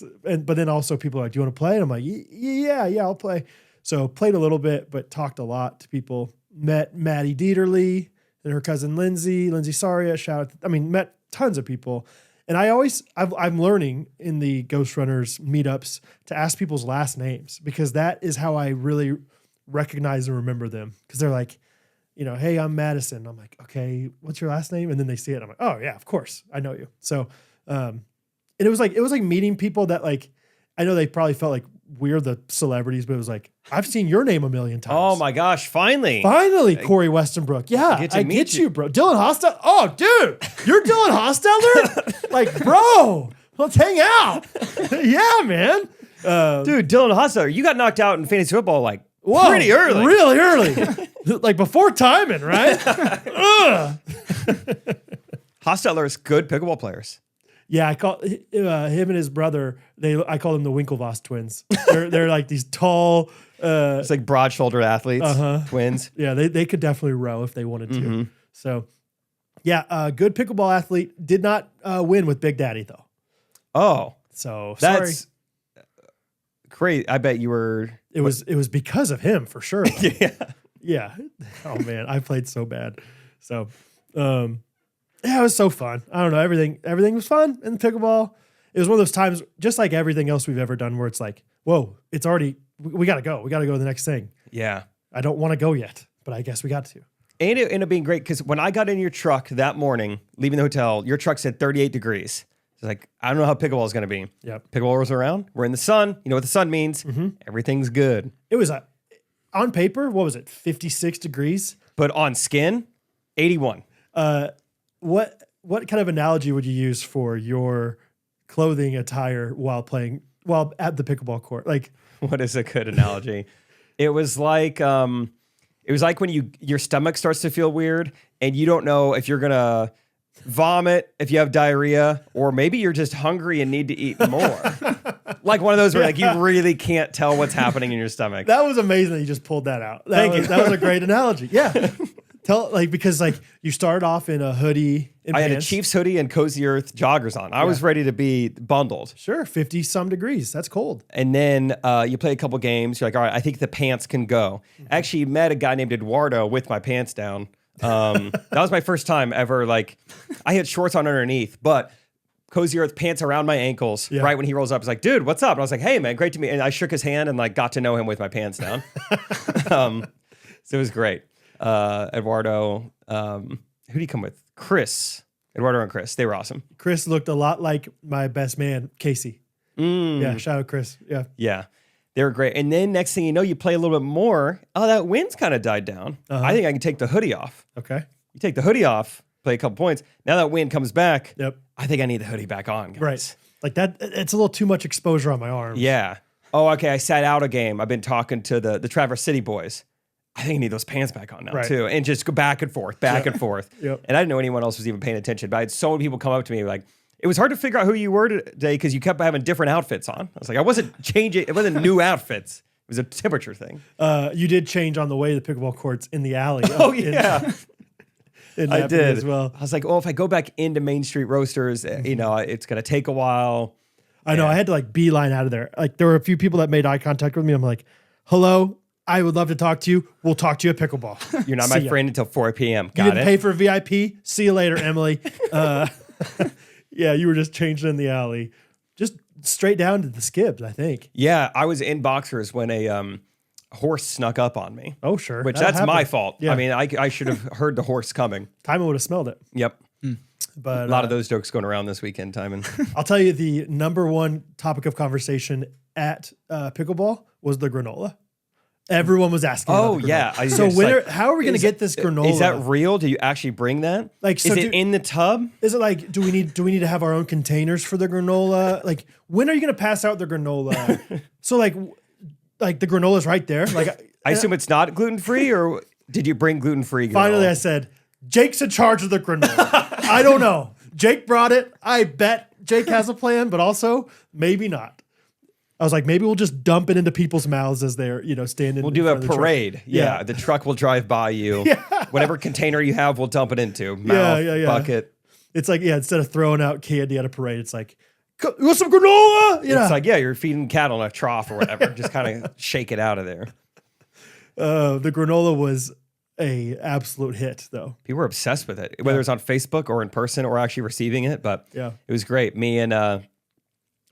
then also people are like, do you want to play? And I'm like, yeah, I'll play. So played a little bit, but talked a lot to people. Met Maddie Dieterle and her cousin Lindsay Saria. Met tons of people. And I'm learning in the Ghostrunners meetups to ask people's last names, because that is how I really recognize and remember them. Because they're like, hey, I'm Madison. I'm like, okay, what's your last name? And then they see it. I'm like, oh yeah, of course, I know you. So, and it was like meeting people that, like, I know they probably felt like we're the celebrities, but it was like, I've seen your name a million times. Oh my gosh, finally. Finally, Corey Westenbrook. Yeah, I get you, bro. Dylan Hostetler. Oh, dude, you're Dylan Hostetler? Like, bro, let's hang out. Yeah, man. Dude, Dylan Hostetler, you got knocked out in fantasy football like pretty early. Really early. Like before timing, right? Hostetler's good pickleball players. Yeah, I call him and his brother. I call them the Winklevoss twins. They're like these tall. It's like broad-shouldered athletes, twins. Yeah, they could definitely row if they wanted to. So, yeah, good pickleball athlete. Did not win with Big Daddy though. Oh, so that's sorry. Crazy. I bet you were. It was because of him for sure. Yeah. Oh man, I played so bad. So, yeah, it was so fun. I don't know. Everything was fun in the pickleball. It was one of those times, just like everything else we've ever done, where it's like, whoa, it's already, we got to go. We got to go to the next thing. Yeah. I don't want to go yet, but I guess we got to. And it ended up being great because when I got in your truck that morning, leaving the hotel, your truck said 38 degrees. It's like, I don't know how pickleball is going to be. Yep. Pickleball rolls around. We're in the sun. You know what the sun means. Everything's good. It was on paper, what was it, 56 degrees? But on skin, 81. What kind of analogy would you use for your clothing attire while at the pickleball court? Like, What is a good analogy? It was like when your stomach starts to feel weird and you don't know if you're gonna vomit, if you have diarrhea, or maybe you're just hungry and need to eat more. Like one of those where like you really can't tell what's happening in your stomach. that was amazing that you just pulled that out. Thank you. That was a great analogy. Yeah. Because you started off in a hoodie and I had a pants. Chiefs hoodie and Cozy Earth joggers on. I was ready to be bundled. Sure, 50 some degrees. That's cold. And then you play a couple games. You're like, all right, I think the pants can go. I actually met a guy named Eduardo with my pants down. That was my first time ever. Like, I had shorts on underneath, but Cozy Earth pants around my ankles. Yeah. Right when he rolls up, he's like, dude, what's up? And I was like, hey, man, great to meet you. And I shook his hand and like got to know him with my pants down. So it was great. Eduardo, who did he come with? Chris. Eduardo and Chris. They were awesome. Chris looked a lot like my best man, Casey. Yeah, shout out Chris. Yeah. Yeah. They were great. And then next thing you know, you play a little bit more. Oh, that wind's kind of died down. I think I can take the hoodie off. Okay. You take the hoodie off, play a couple points. Now that wind comes back. Yep. I think I need the hoodie back on, guys. Right. Like that, it's a little too much exposure on my arms. Yeah. Oh, okay. I sat out a game. I've been talking to the Traverse City boys. I think I need those pants back on now Right. too. And just go back and forth, back and forth. Yep. And I didn't know anyone else was even paying attention, but I had so many people come up to me like, it was hard to figure out who you were today because you kept having different outfits on. I was like, I wasn't changing. It wasn't new outfits. It was a temperature thing. You did change on the way to the pickleball courts in the alley. Oh, yeah. I did as well. I was like, oh, if I go back into Main Street Roasters, you know, it's going to take a while. I know. I had to like beeline out of there. Like there were a few people that made eye contact with me. I'm like, hello, I would love to talk to you. We'll talk to you at pickleball. You're not See my ya. friend until 4 p.m. You Got didn't it? pay for VIP. See you later, Emily. Yeah, you were just changing in the alley. Just straight down to the skibs, I think. Yeah, I was in boxers when a horse snuck up on me. Oh, sure. Which That'll that's my happen. fault. Yeah. I mean, I should have heard the horse coming. Timon would have smelled it. Yep. But A lot of those jokes going around this weekend, Timon. I'll tell you the number one topic of conversation at pickleball was the granola. Everyone was asking. Oh, about the yeah. granola. So It's when like, how are we going to get this granola? Is that real? Do you actually bring that? Like, so is do- it in the tub? Is it like do we need to have our own containers for the granola? Like when are you going to pass out the granola? So like the granola's right there. Like I assume it's not gluten free, or did you bring gluten free? finally I said Jake's in charge of the granola. I don't know. Jake brought it. I bet Jake has a plan, but also maybe not. I was like, maybe we'll just dump it into people's mouths as they're, standing. We'll do a parade. Yeah, the truck will drive by you. Whatever container you have, we'll dump it into. Mouth, yeah. bucket. It's like, instead of throwing out candy at a parade, it's like, you want some granola? Yeah. It's like, you're feeding cattle in a trough or whatever. Just kind of shake it out of there. The granola was a absolute hit, though. People were obsessed with it, whether it's on Facebook or in person or actually receiving it. But Yeah. it was great. Me and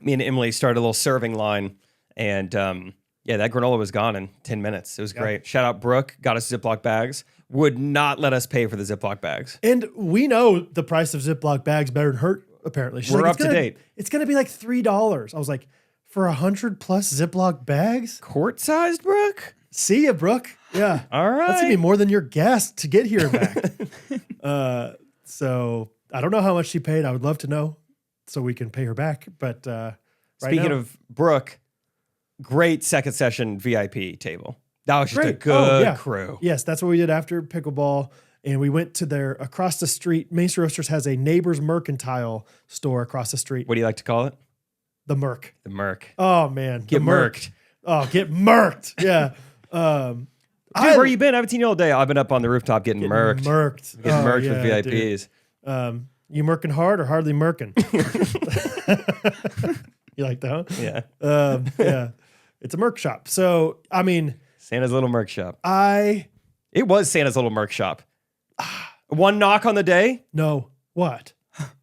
Emily started a little serving line, and that granola was gone in 10 minutes. It was great. Shout out Brooke, got us Ziploc bags. Would not let us pay for the Ziploc bags. And we know the price of Ziploc bags better than Hurt, apparently. She's We're like, up to date. It's going to be like $3. I was like, for 100 plus Ziploc bags? Quart sized, Brooke? See ya, Brooke. Yeah. All right. That's going to be more than your gas to get here and back. So I don't know how much she paid. I would love to know so we can pay her back. But Speaking of Brooke, great second session VIP table. That was just a Great. good crew. Yes, that's what we did after pickleball. And we went to their across the street. Main Street Roasters has a neighbor's mercantile store across the street. What do you like to call it? The Merc. The Merc. Oh, man. Get the Merc. merked. Oh, get merked. Yeah. Dude, where you been? I haven't seen you all day. I've been up on the rooftop getting merked. Merked. Getting merked with yeah, VIPs. dude. You merking hard or hardly merking? You like that? Yeah. Yeah. It's a Merc shop. So, I mean, Santa's little Merc shop. it It was Santa's little Merc shop. One knock on the day, no. What?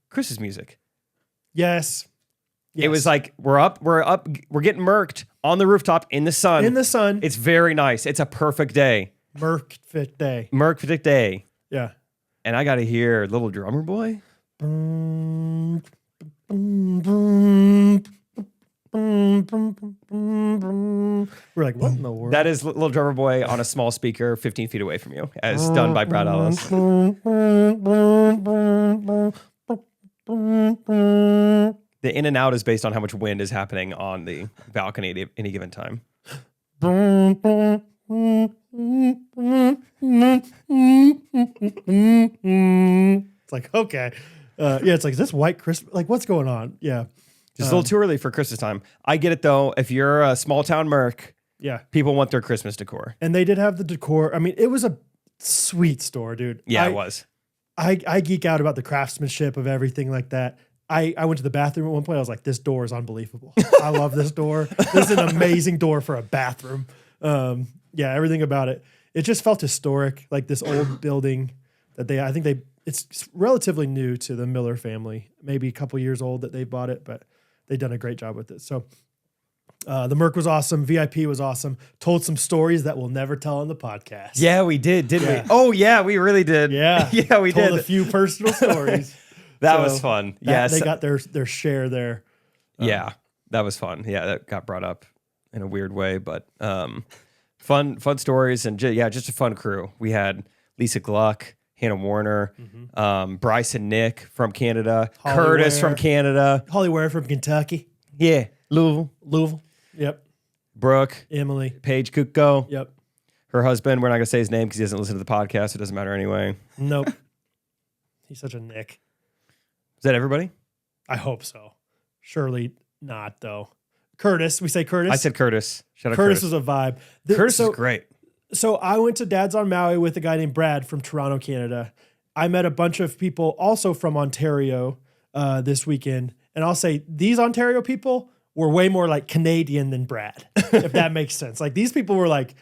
Christmas music. Yes. It was like, we're getting merked on the rooftop in the sun. in the sun. It's very nice. It's a perfect day. Merc fit day. Merc day. Yeah. And I got to hear Little Drummer Boy. Boom, boom, boom, boom, boom, boom, boom. We're like, what in the world? That is Little Drummer Boy on a small speaker 15 feet away from you, as done by Brad Ellis. The in and out is based on how much wind is happening on the balcony at any given time. It's like, okay. It's like, is this white Christmas? Like, what's going on? Yeah. Just a little too early for Christmas time. I get it though. If you're a small town Merc, Yeah. people want their Christmas decor. And they did have the decor. I mean, it was a sweet store, dude. Yeah, it was. I geek out about the craftsmanship of everything like that. I went to the bathroom at one point. I was like, this door is unbelievable. I love this door. This is an amazing door for a bathroom. Everything about it. It just felt historic, like this old building that it's relatively new to the Miller family, maybe a couple years old that they bought it, but they've done a great job with it. So the Merc was awesome. VIP was awesome. Told some stories that we'll never tell on the podcast. Yeah, we did, didn't Yeah. we? Oh, yeah, we really did. Yeah. Yeah, we Told did. a few personal stories. That So was fun. that- Yes. They got their share there. Yeah, that was fun. Yeah, that got brought up in a weird way, but fun stories and just a fun crew. We had Lisa Gluck, Hannah Warner, Bryce and Nick from Canada, Holly Curtis Ware. from Canada. Holly Ware from Kentucky. Yeah, Louisville. Louisville. Yep. Brooke, Emily. Paige Kuko, Yep. Her husband, we're not going to say his name because he doesn't listen to the podcast. It doesn't matter anyway. Nope. He's such a Nick. Is that everybody? I hope so. Surely not, though. Curtis. We say Curtis? I said Curtis. Shout out Curtis Curtis. is a vibe. Curtis is great. So I went to Dad's on Maui with a guy named Brad from Toronto, Canada. I met a bunch of people also from Ontario this weekend. And I'll say these Ontario people were way more like Canadian than Brad, if that makes sense. Like these people were like,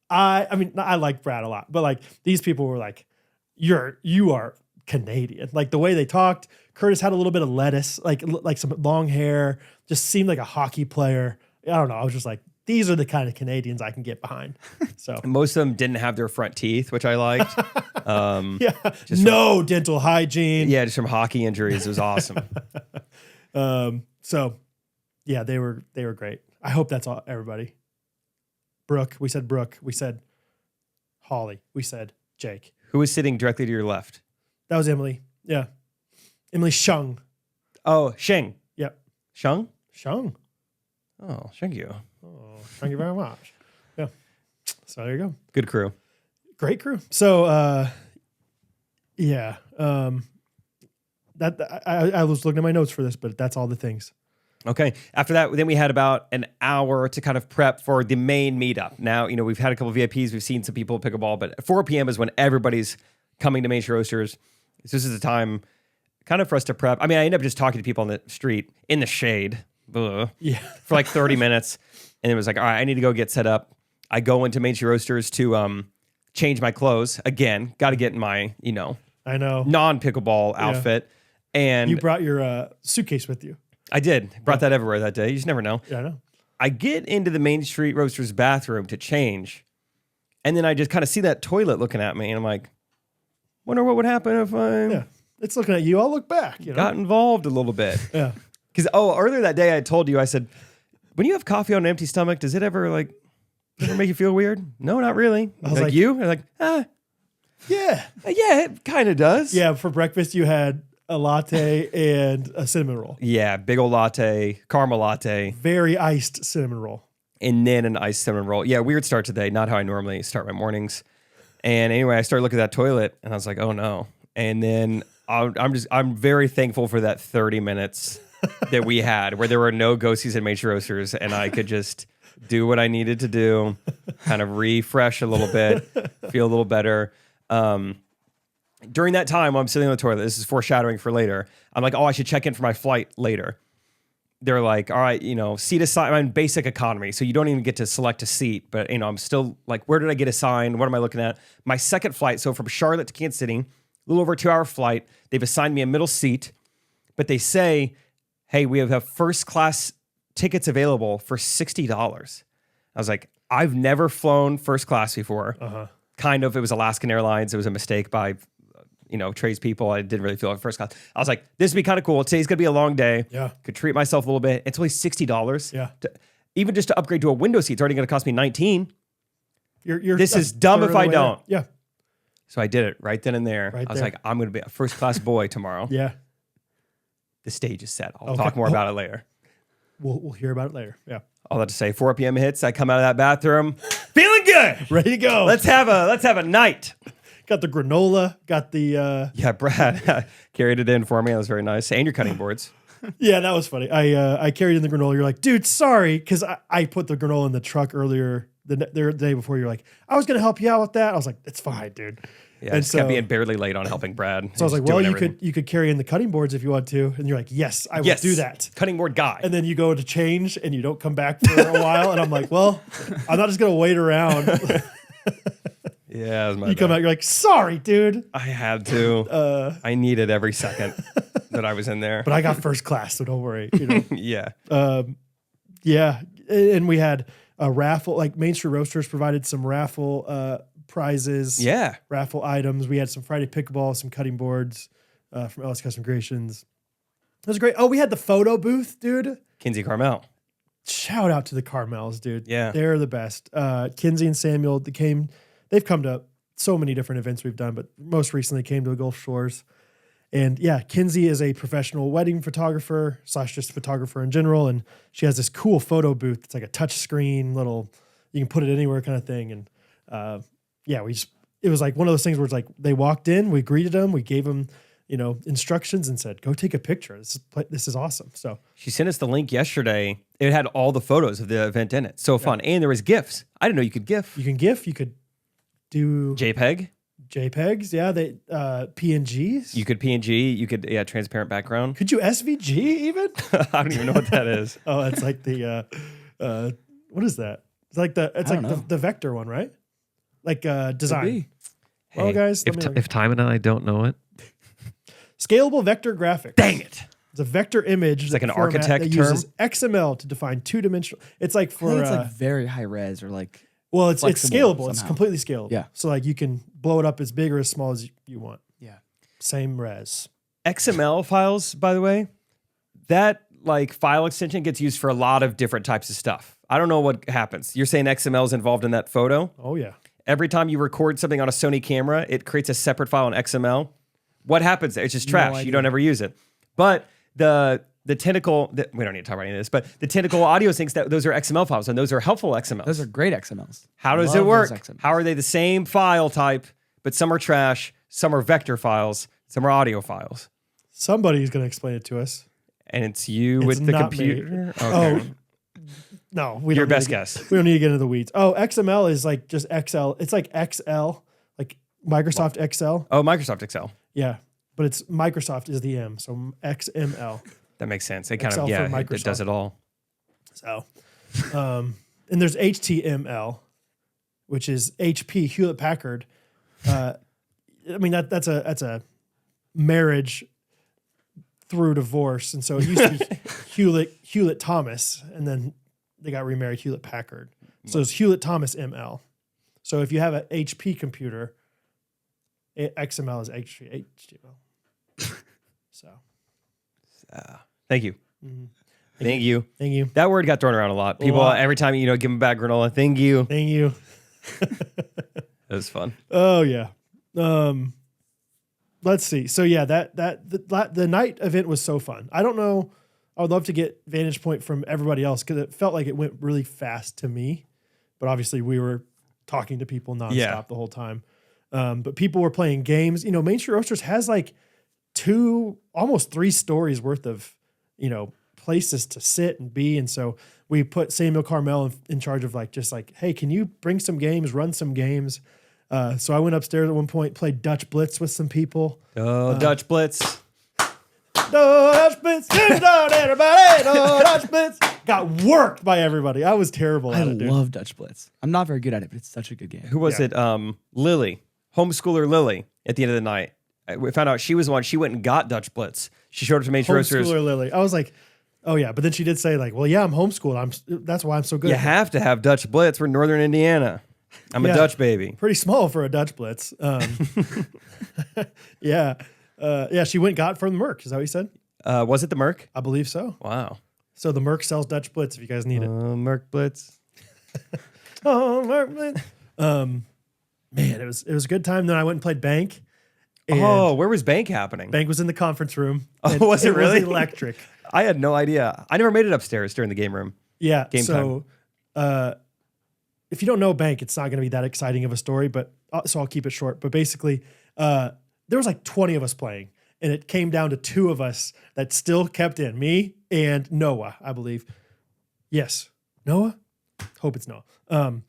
I mean, I like Brad a lot, but like these people were like, you are Canadian. Like the way they talked, Curtis had a little bit of lettuce, like some long hair, just seemed like a hockey player. I don't know. I was just like, these are the kind of Canadians I can get behind. So most of them didn't have their front teeth, which I liked. yeah, no dental hygiene. Yeah, just from hockey injuries. It was awesome. So yeah, they were great. I hope that's all everybody. Brooke, we said Brooke. We said Holly. We said Jake. Who was sitting directly to your left? That was Emily. Yeah. Emily Shung. Oh, Sheng. Yep. Sheng? Shung. Oh, thank you. Oh, thank you very much. Yeah. So there you go. Good crew. Great crew. So yeah. That I was looking at my notes for this, but that's all the things. Okay. After that, then we had about an hour to kind of prep for the main meetup. Now, we've had a couple of VIPs. We've seen some people pick a ball, but 4 p.m. is when everybody's coming to Main Street Roasters. So this is the time kind of for us to prep. I mean, I end up just talking to people on the street in the shade for like 30 minutes. And it was like, all right, I need to go get set up. I go into Main Street Roasters to change my clothes. Again, got to get in my, I know, non-pickleball outfit. And you brought your suitcase with you. I did. Brought that everywhere that day. You just never know. Yeah, I know. I get into the Main Street Roasters bathroom to change. And then I just kind of see that toilet looking at me. And I'm like, wonder what would happen if I Yeah. It's looking at you. I'll look back. got involved a little bit. Yeah. Because, earlier that day I told you, I said, when you have coffee on an empty stomach, does it ever make you feel weird? No, not really. I was like, you? I'm like, yeah. Yeah, it kind of does. Yeah. For breakfast, you had a latte and a cinnamon roll. Yeah, big old latte, caramel latte. Very iced cinnamon roll. And then an iced cinnamon roll. Yeah, weird start today. Not how I normally start my mornings. And anyway, I started looking at that toilet and I was like, oh no. And then I'm very thankful for that 30 minutes that we had where there were no ghosties and Main Street Roasters and I could just do what I needed to do, kind of refresh a little bit, feel a little better. During that time, while I'm sitting on the toilet, this is foreshadowing for later. I'm like, I should check in for my flight later. They're like, all right, seat assigned. I'm in basic economy, so you don't even get to select a seat. But, I'm still like, where did I get assigned? What am I looking at? My second flight, so from Charlotte to Kansas City, a little over a 2-hour flight. They've assigned me a middle seat, but they say, hey, we have first class tickets available for $60. I was like, I've never flown first class before. Kind of, it was Alaskan Airlines. It was a mistake by Trey's people. I didn't really feel like first class. I was like, this would be kind of cool. Today's going to be a long day. Yeah. Could treat myself a little bit. It's only $60. Yeah. Even just to upgrade to a window seat, it's already going to cost me $19. This is a dumb third if of the I way don't. there. Yeah. So I did it right then and there. Right I was there. like, I'm going to be a first class boy tomorrow. Yeah. The stage is set. I'll Okay. talk more about it later. We'll hear about it later. Yeah. All that to say, 4 p.m. hits. I come out of that bathroom feeling good. Ready to go. Let's have a night. Got the granola. Got the Yeah, Brad carried it in for me. That was very nice. And your cutting boards. yeah, that was funny. I carried in the granola. You're like, dude, sorry, because I put the granola in the truck earlier the day before. You're like, I was gonna help you out with that. I was like, it's fine, dude. Yeah, And just kept being barely late on helping Brad. So I was like, well, you could carry in the cutting boards if you want to. And you're like, yes, I will do that. Cutting board guy. And then you go to change and you don't come back for a while. And I'm like, well, I'm not just going to wait around. Yeah, it was my You come bad. out, you're like, sorry, dude. I had to. I needed every second that I was in there. But I got first class, so don't worry. Yeah. Yeah. And we had a raffle, like Main Street Roasters provided some raffle prizes. Yeah. Raffle items. We had some Friday pickleball, some cutting boards from Ellis Custom Creations. It was great. Oh, we had the photo booth, dude. Kinsey Carmel. Shout out to the Carmels, dude. Yeah. They're the best. Kinsey and Samuel, they've come to so many different events we've done, but most recently came to the Gulf Shores. And yeah, Kinsey is a professional wedding photographer / just photographer in general. And she has this cool photo booth. It's like a touch screen little, you can put it anywhere kind of thing. And yeah, it was like one of those things where it's like they walked in, we greeted them, we gave them, instructions and said, go take a picture. This is awesome. So She sent us the link yesterday. It had all the photos of the event in it. So fun. And there was GIFs. I didn't know you could GIF. you can GIF, you could do JPEG. JPEGs. Yeah. They, PNGs. You could PNG. You could, transparent background. Could you SVG even? I don't even know what that is. Oh, it's like the, what is that? It's like the vector one, right? Like, design. Well, guys, If Time and I don't know it, scalable vector graphics. Dang it. It's a vector image. It's like an architect that term. uses XML to define two-dimensional. It's like I for think it's like very high res or like. well, it's flexible scalable. It's somehow. completely scalable. Yeah. So like you can blow it up as big or as small as you want. Yeah. Same res. XML files, by the way, that like file extension gets used for a lot of different types of stuff. I don't know what happens. You're saying XML is involved in that photo? Oh yeah. Every time you record something on a Sony camera, it creates a separate file in XML. What happens there? It's just trash. You idea. don't ever use it. But the tentacle, we don't need to talk about any of this, but the tentacle audio thinks that those are XML files, and those are helpful XMLs. Those are great XMLs. How does Love it work? those XMLs. How are they the same file type, but some are trash, some are vector files, some are audio files? Somebody's gonna explain it to us. And it's you It's with the not me. computer? Okay. No, we Your don't need best to guess. We don't need to get into the weeds. Oh, XML is like just XL. It's like XL, like Microsoft Excel. Oh, Microsoft Excel. Yeah, but it's Microsoft is the M, so XML. That makes sense. It kind Excel of, for it does Microsoft. it all. So, and there's HTML, which is HP Hewlett Packard. I mean that's a marriage through divorce, and so it used to be Hewlett Thomas, and then they got remarried Hewlett Packard. So it's Hewlett Thomas ML. So if you have an HP computer, XML is HTML. So Thank you. Mm-hmm. Thank you. thank you, That word got thrown around a lot. People, lot. every time, give them back granola. Thank you. thank you. It was fun. Oh yeah. Let's see. So yeah, the night event was so fun. I don't know. I would love to get vantage point from everybody else because it felt like it went really fast to me, but obviously we were talking to people nonstop the whole time. But people were playing games. Main Street Roasters has like almost 3 stories worth of, places to sit and be. And so we put Samuel Carmel in charge of hey, can you bring some games, run some games? So I went upstairs at one point, played Dutch Blitz with some people. Oh, Dutch Blitz. No Dutch Blitz, get on everybody, no Dutch Blitz. Got worked by everybody. I was terrible I at it, dude. love Dutch Blitz. I'm not very good at it, but it's such a good game. Who was it? Lily. Homeschooler Lily at the end of the night. We found out she was the one. She went and got Dutch Blitz. She showed up to Main Street Roasters. Homeschooler Lily. I was like, oh yeah. But then she did say well, yeah, I'm homeschooled. That's why I'm so good. You at it. have to have Dutch Blitz. We're in Northern Indiana. I'm a Yeah. Dutch baby. Pretty small for a Dutch Blitz. Yeah. Yeah, she went and got it from the Merc. Is that what you said? Was it the Merc? I believe so. Wow. So the Merc sells Dutch Blitz if you guys need it. Merc Blitz. Oh, Merc Blitz. Man, it was a good time. Then I went and played Bank. And Oh, where was Bank happening? Bank was in the conference room. Oh, and was it really? electric. I had no idea. I never made it upstairs during the game room. Yeah. Game so if you don't know Bank, it's not going to be that exciting of a story, but so I'll keep it short. But basically, there was like 20 of us playing, and it came down to 2 of us that still kept in, me and Noah, I believe. Yes. Noah? Hope it's Noah.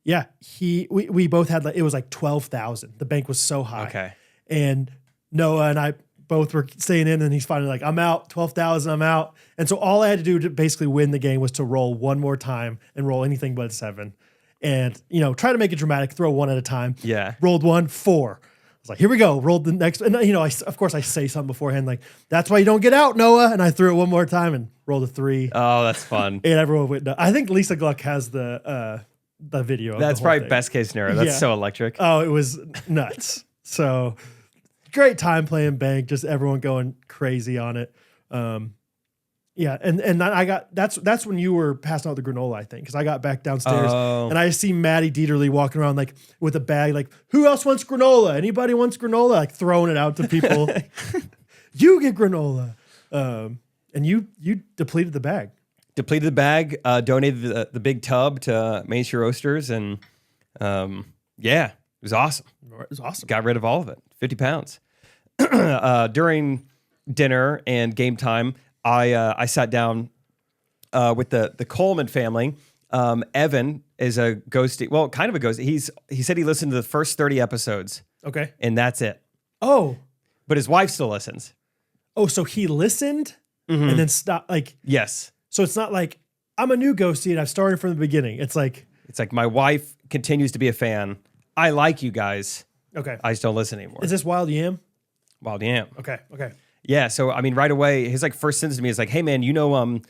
Yeah, we both had it was like 12,000. The bank was so high. Okay. And Noah and I both were staying in, and he's finally like, I'm out, 12,000, I'm out. And so all I had to do to basically win the game was to roll one more time and roll anything but a 7. And, try to make it dramatic, throw 1 at a time. Yeah. Rolled 1, 4. I was like, here we go. Rolled the next. And, of course I say something beforehand, like, that's why you don't get out, Noah. And I threw it one more time and rolled a 3. Oh, that's fun. And everyone went, I think Lisa Gluck has the video. Of That's the whole probably thing. best case scenario. That's Yeah. so electric. Oh, it was nuts. So great time playing Bank, just everyone going crazy on it. Yeah, and I got that's when you were passing out the granola, I think, because I got back downstairs Oh. and I see Maddie Dieterle walking around like with a bag, like, who else wants granola? Anybody wants granola? Like throwing it out to people. You get granola. And you depleted the bag. depleted the bag, donated the big tub to Main Street Roasters, and yeah, it was awesome. It was awesome. Got rid of all of it, 50 pounds. During dinner and game time, I sat down with the Coleman family. Evan is a ghosty, well, kind of a ghost. He said he listened to the first 30 episodes, Okay. and that's it. Oh. But his wife still listens. Oh, so he listened and then stopped. Like, Yes. so it's not like I'm a new ghosty and I've started from the beginning. It's like, My wife continues to be a fan. I like you guys. okay. I just don't listen anymore. Is this Wild Yam? Wild Yam. Okay. Okay. Yeah. So I mean, right away, his like first sentence to me is like, "Hey man, you know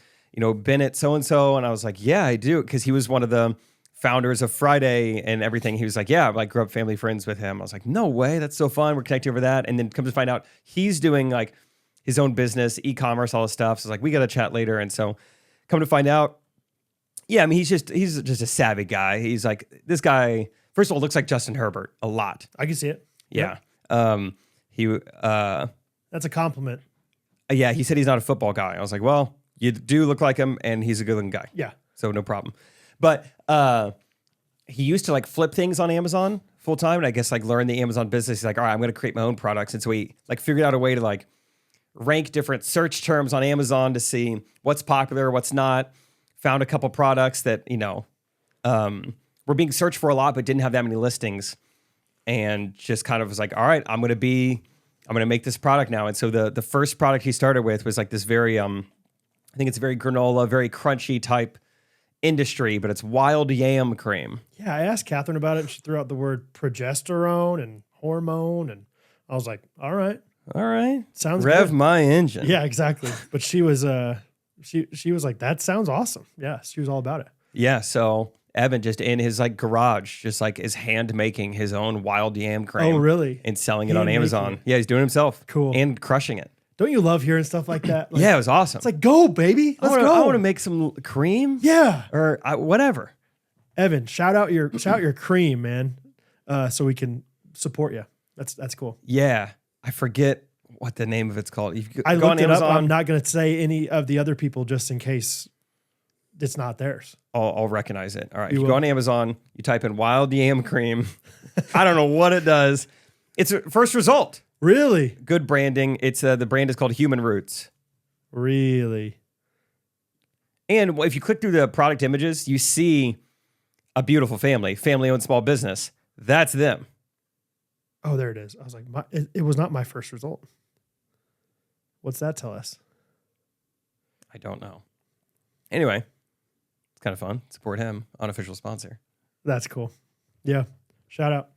Bennett so and so," and I was like, "Yeah, I do," because he was one of the founders of Friday and everything. He was like, "Yeah, I like grew up family friends with him." I was like, "No way, that's so fun. We're connecting over that." And then come to find out, he's doing like his own business, e-commerce, all this stuff. So it's like, we got to chat later. And so come to find out, yeah, I mean, he's just a savvy guy. He's like, this guy, first of all, looks like Justin Herbert a lot. I can see it. Yeah. That's a compliment. Yeah, he said he's not a football guy. I was like, well, you do look like him, and he's a good looking guy. Yeah. So no problem. But he used to like flip things on Amazon full time, and I guess like learn the Amazon business. He's like, all right, I'm going to create my own products. And so he like figured out a way to like rank different search terms on Amazon to see what's popular, what's not. Found a couple products that, were being searched for a lot, but didn't have that many listings. And just kind of was like, all right, I'm going to make this product now. And so the first product he started with was like this very, I think it's very granola, very crunchy type industry, but it's wild yam cream. Yeah. I asked Catherine about it and she threw out the word progesterone and hormone. And I was like, all right. All right. Sounds Rev good. my engine. Yeah, exactly. But she was, she was like, that sounds awesome. Yeah. She was all about it. Yeah. So Evan just in his like garage, just like is hand making his own wild yam cream. Oh, really? And selling it on Hand Amazon. making. Yeah, he's doing it himself. Cool. And crushing it. Don't you love hearing stuff like that? Like, Yeah, it was awesome. It's like, go, baby. Let's go. I want to make some cream. Yeah. Or whatever. Evan, shout out your cream, man. So we can support you. That's cool. Yeah. I forget what the name of it's called. If you I go on looked it up. Amazon, I'm not going to say any of the other people just in case it's not theirs. I'll recognize it. All right. You If you will. go on Amazon, you type in wild yam cream. I don't know what it does. It's a first result. Really? Good branding. It's the brand is called Human Roots. Really? And if you click through the product images, you see a beautiful family-owned small business. That's them. Oh, there it is. I was like, it was not my first result. What's that tell us? I don't know. Anyway, it's kind of fun. Support him, unofficial sponsor. That's cool. Yeah. Shout out.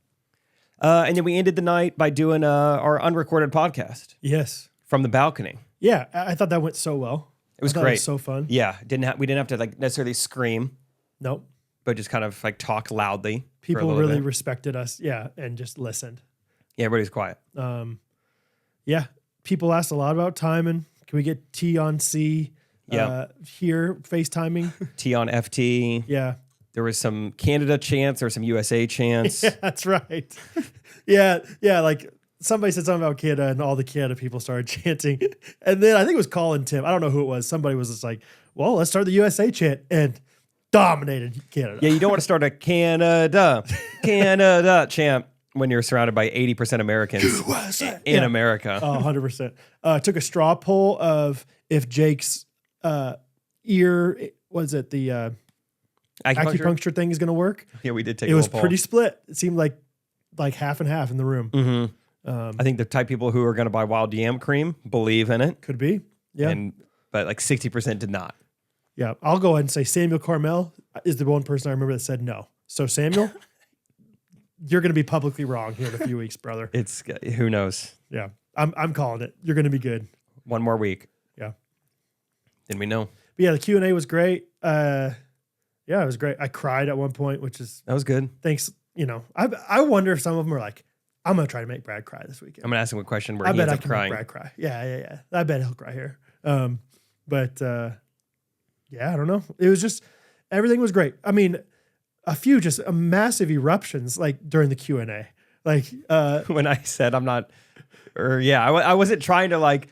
And then we ended the night by doing our unrecorded podcast Yes. from the balcony. Yeah. I thought that went so well. It was I thought great. It was so fun. Yeah, we didn't have to like necessarily scream, Nope. but just kind of like talk loudly. for a People little really bit. respected us. Yeah. And just listened. Yeah, everybody's quiet. Yeah. People asked a lot about timing. Can we get T on C here, FaceTiming? T on FT. Yeah. There was some Canada chants or some USA chants. Yeah, that's right. Yeah. Like somebody said something about Canada and all the Canada people started chanting. And then I think it was Colin Tim. I don't know who it was. Somebody was just like, well, let's start the USA chant and dominated Canada. Yeah, you don't want to start a Canada chant when you're surrounded by 80% Americans in America. Oh, 100%. Took a straw poll of if Jake's ear, was it the acupuncture thing is going to work. Yeah, we did take It a was little poll. pretty split. It seemed like half and half in the room. I think the type of people who are going to buy wild yam cream believe in it. Could be. Yeah. But like 60% did not. Yeah. I'll go ahead and say Samuel Carmel is the one person I remember that said no. So Samuel, you're going to be publicly wrong here in a few weeks, brother. It's who knows. Yeah. I'm calling it. You're going to be good. One more week. Yeah. Then we know. But yeah, the Q&A was great. Yeah, it was great. I cried at one point, which is That was good. thanks. I wonder if some of them are like, I'm going to try to make Brad cry this weekend. I'm going to ask him a question where I he bet ends I up can crying. make Brad cry. Yeah. I bet he'll cry here. But yeah, I don't know. It was just, everything was great. I mean, a few just massive eruptions like during the Q&A. Like, When I said I'm not, I wasn't trying to like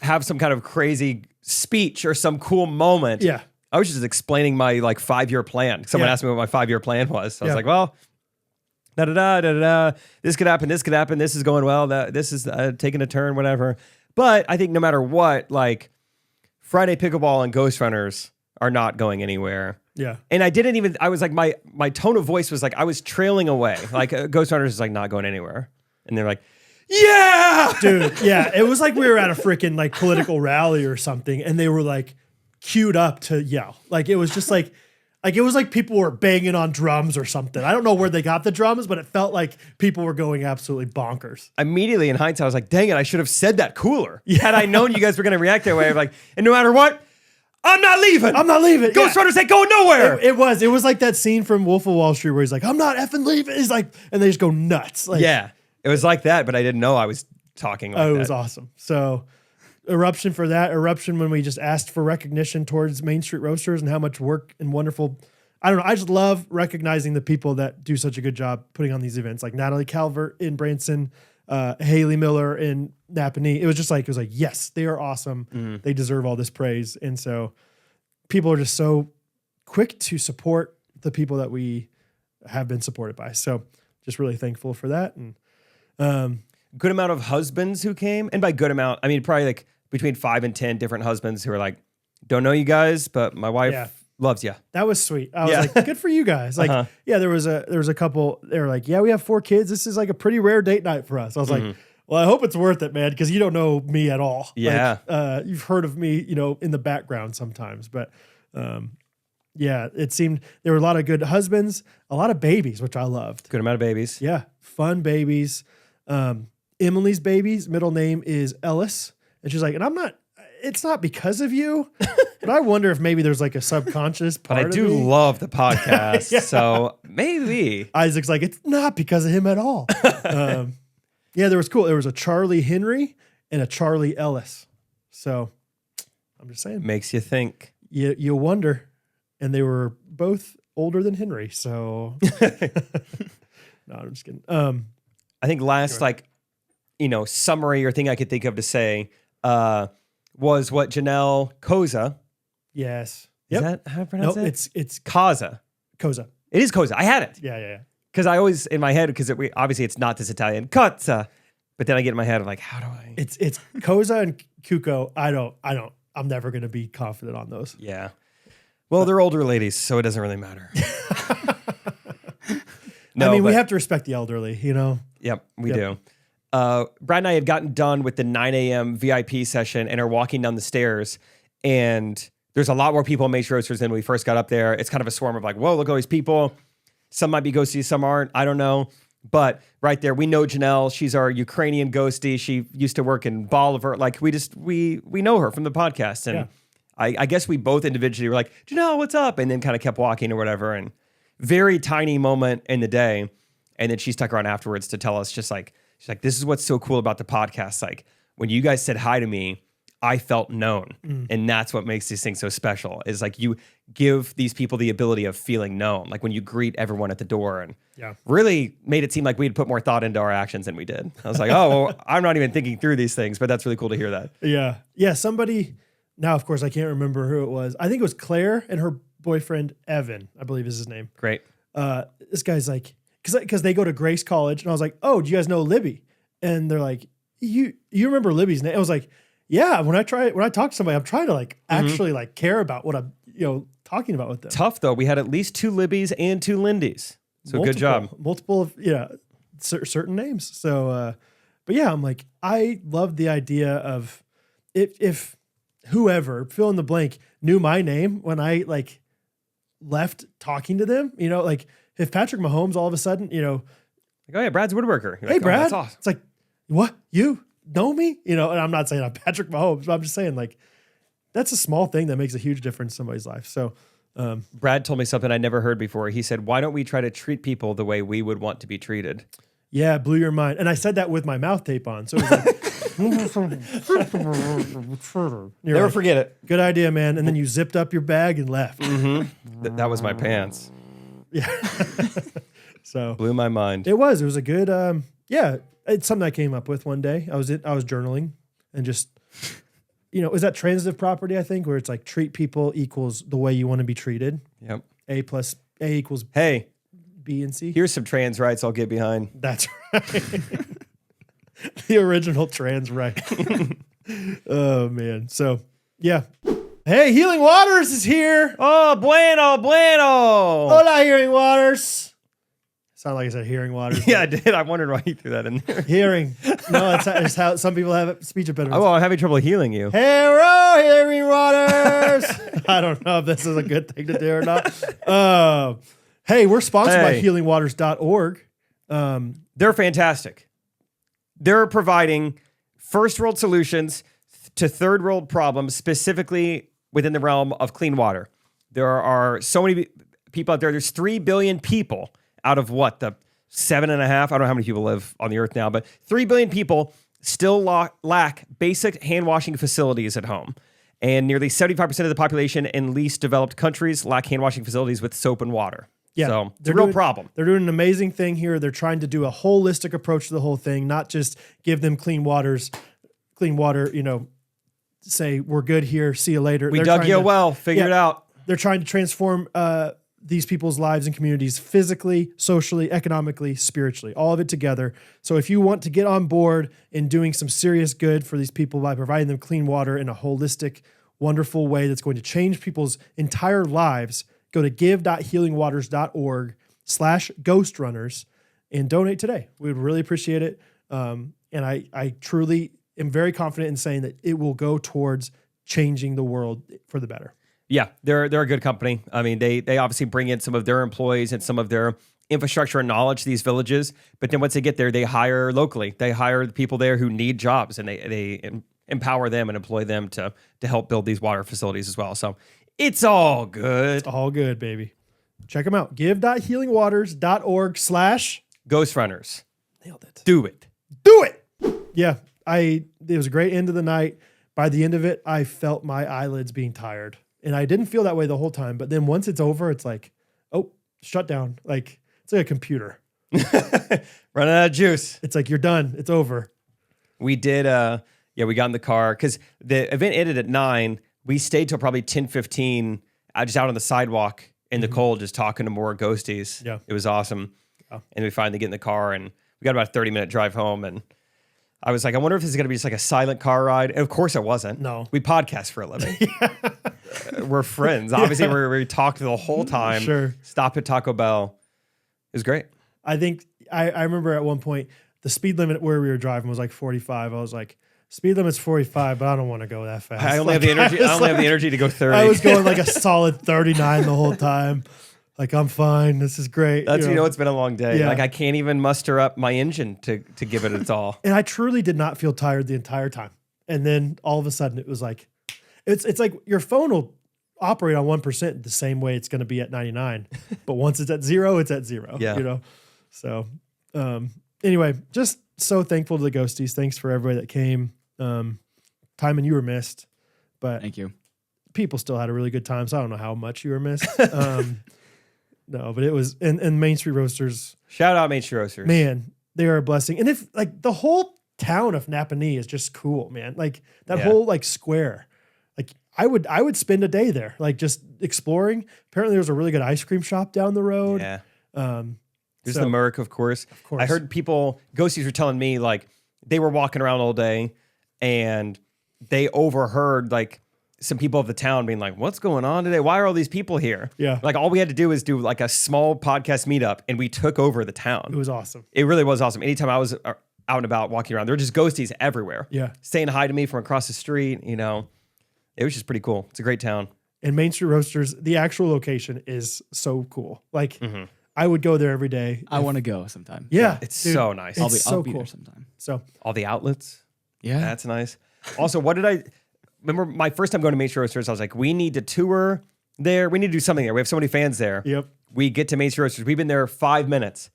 have some kind of crazy speech or some cool moment. Yeah. I was just explaining my like 5-year plan. Someone Yeah. asked me what my 5-year plan was. I was Yeah. like, well, da da da da da. This could happen. This could happen. This is going well. This is taking a turn. Whatever. But I think no matter what, like Friday Pickleball and Ghostrunners are not going anywhere. Yeah. And I was like, my tone of voice was like, I was trailing away. Like Ghostrunners is like not going anywhere. And they're like, yeah, Dude, yeah. It was like we were at a freaking like political rally or something, and they were like queued up to yell. Like it was just like it was like people were banging on drums or something. I don't know where they got the drums, but it felt like people were going absolutely bonkers. Immediately in hindsight, I was like, dang it, I should have said that cooler. Had I known you guys were going to react that way, I'm like, and no matter what, I'm not leaving. I'm not leaving. Ghostrunners ain't going nowhere. It was like that scene from Wolf of Wall Street where he's like, I'm not effing leaving. He's like, and they just go nuts. Like, Yeah, it was like that, but I didn't know I was talking like oh, that. it was awesome. So eruption for that. Eruption when we just asked for recognition towards Main Street Roasters and how much work and wonderful. I don't know. I just love recognizing the people that do such a good job putting on these events, like Natalie Calvert in Branson, Haley Miller in Napanee. It was like, yes, they are awesome. They deserve all this praise. And so people are just so quick to support the people that we have been supported by. So just really thankful for that. And good amount of husbands who came. And by good amount, I mean probably like between 5 and 10 different husbands who are like, don't know you guys, but my wife Yeah. loves you. that was sweet. I was Yeah. like, good for you guys. Like, yeah, there was a couple, they were like, yeah, we have 4 kids. This is like a pretty rare date night for us. I was like, well, I hope it's worth it, man, because you don't know me at all. Yeah. Like, you've heard of me, in the background sometimes, but yeah, it seemed there were a lot of good husbands, a lot of babies, which I loved. Good amount of babies. Yeah, fun babies. Emily's baby's middle name is Ellis, and she's like, and it's not because of you, but I wonder if maybe there's like a subconscious part But I do of me. love the podcast, so maybe. Isaac's like, it's not because of him at all. Yeah, there was a Charlie Henry and a Charlie Ellis. So I'm just saying, Makes you think. you wonder. And they were both older than Henry. So no, I'm just kidding. I think last summary or thing I could think of to say was what Janelle Koza. Yes. Is Yep. that how I No, pronounce it? it's Koza. Koza. It is Koza. I had it. Yeah. Because I always, in my head, because obviously it's not this Italian, Koza. But then I get in my head, I'm like, how do I? It's Koza and Kuko. I'm never going to be confident on those. Yeah. Well, they're older ladies, so it doesn't really matter. I mean, we have to respect the elderly, Yep, we do. Brad and I had gotten done with the 9 a.m. VIP session and are walking down the stairs, and there's a lot more people in Main Street Roasters than when we first got up there. It's kind of a swarm of like, whoa, look at all these people. Some might be ghosties, some aren't. I don't know. But right there, we know Janelle. She's our Ukrainian ghostie. She used to work in Bolivar. Like we know her from the podcast. And I guess we both individually were like, Janelle, what's up? And then kind of kept walking or whatever. And very tiny moment in the day. And then she stuck around afterwards to tell us she's like, this is what's so cool about the podcast. Like when you guys said hi to me, I felt known. And that's what makes these things so special is like you give these people the ability of feeling known. Like when you greet everyone at the door and really made it seem like we'd put more thought into our actions than we did. I was like, oh, well, I'm not even thinking through these things, but that's really cool to hear that. Yeah. Yeah. Somebody, now, of course, I can't remember who it was. I think it was Claire and her boyfriend, Evan, I believe is his name. Great. This guy's like, because they go to Grace College. And I was like, oh, do you guys know Libby? And they're like, you remember Libby's name? I was like, yeah, when I talk to somebody, I'm trying to like actually like care about what I'm, talking about with them. Tough though. We had at least 2 Libbies and 2 Lindys. So good job. Multiple of, certain names. So, but yeah, I'm like, I love the idea of if whoever fill in the blank knew my name when I like left talking to them, like if Patrick Mahomes all of a sudden, Like, oh yeah, Brad's woodworker. You're hey like, Brad, oh, that's awesome. it's like, what, you know me? And I'm not saying I'm Patrick Mahomes, but I'm just saying like, that's a small thing that makes a huge difference in somebody's life. So, Brad told me something I never heard before. He said, why don't we try to treat people the way we would want to be treated? yeah, blew your mind. And I said that with my mouth tape on. So it was like, Never forget it. good idea, man. And then you zipped up your bag and left. That was my pants. Yeah. So Blew my mind. it was a good, it's something I came up with one day. I was journaling and just is that transitive property, I think, where it's like treat people equals the way you want to be treated. Yep. A equals Hey, B and C. here's some trans rights I'll get behind. That's right. The original trans right. Oh, man. So, yeah. Hey, Healing Waters is here. Oh, bueno. Hola, Healing Waters. Sound like I said hearing waters. Yeah, I did. I wondered why you threw that in there. Hearing. No, it's how some people have speech impediments. Oh, I'm having trouble healing you. Hello, Hearing Waters. I don't know if this is a good thing to do or not. Hey, we're sponsored by healingwaters.org. They're fantastic. They're providing first world solutions to third world problems, specifically within the realm of clean water. There are so many people out there. There's 3 billion people out of what, the 7.5? I don't know how many people live on the earth now, but 3 billion people still lack basic hand washing facilities at home. And nearly 75% of the population in least developed countries lack hand washing facilities with soap and water. Yeah, so it's a real problem. They're doing an amazing thing here. They're trying to do a holistic approach to the whole thing, not just give them clean water, say we're good here, see you later. We dug you a well, figure it out. They're trying to transform these people's lives and communities physically, socially, economically, spiritually, all of it together. So if you want to get on board in doing some serious good for these people by providing them clean water in a holistic, wonderful way that's going to change people's entire lives, go to give.healingwaters.org/ghostrunners and donate today. We would really appreciate it. And I truly am very confident in saying that it will go towards changing the world for the better. Yeah, they're a good company. I mean, they obviously bring in some of their employees and some of their infrastructure and knowledge to these villages. But then once they get there, they hire locally. They hire the people there who need jobs, and they empower them and employ them to help build these water facilities as well. So it's all good. It's all good, baby. Check them out. give.healingwaters.org/Ghostrunners. Nailed it. Do it. Do it. Yeah, it was a great end of the night. By the end of it, I felt my eyelids being tired. And I didn't feel that way the whole time. But then once it's over, it's like, oh, shut down. Like, it's like a computer. Running out of juice. It's like, you're done. It's over. We did, we got in the car because the event ended at 9. We stayed till probably 10:15, just out on the sidewalk in the cold, just talking to more ghosties. Yeah. It was awesome. Yeah. And we finally get in the car, and we got about a 30-minute drive home, and I was like, I wonder if this is going to be just like a silent car ride. And of course it wasn't. No. We podcast for a living. We're friends. Obviously, we talked the whole time. Sure. Stopped at Taco Bell. It was great. I think I remember at one point, the speed limit where we were driving was like 45. I was like, speed limit's 45, but I don't want to go that fast. I only have the energy. I only have the energy to go 30. I was going like a solid 39 the whole time. Like, I'm fine. This is great. That's, it's been a long day. Yeah. Like, I can't even muster up my engine to give it its all. And I truly did not feel tired the entire time. And then all of a sudden it was like, it's like your phone will operate on 1% the same way it's going to be at 99. But once it's at 0, it's at 0. Yeah. So anyway, just so thankful to the ghosties. Thanks for everybody that came. Timon, you were missed, but Thank you. people still had a really good time. So I don't know how much you were missed. No, but it was, and Main Street Roasters. Shout out Main Street Roasters. Man, they are a blessing. And if like the whole town of Napanee is just cool, man. Like that whole like square. Like I would spend a day there, like just exploring. Apparently there's a really good ice cream shop down the road. Yeah. There's So- the Merc, of course. Of course. I heard ghosties were telling me like they were walking around all day and they overheard like some people of the town being like, what's going on today? Why are all these people here? Yeah. Like all we had to do was do like a small podcast meetup and we took over the town. It was awesome. It really was awesome. Anytime I was out and about walking around, there were just ghosties everywhere. Yeah. Saying hi to me from across the street, It was just pretty cool. It's a great town. And Main Street Roasters, the actual location is so cool. Like I would go there every day. I want to go sometime. Yeah. It's dude, so nice. It's so I'll be cool. there sometime. So All the outlets. Yeah. That's nice. Also, what did I remember my first time going to Main Street Roasters? I was like, we need to tour there. We need to do something there. We have so many fans there. Yep. We get to Main Street Roasters. We've been there 5 minutes.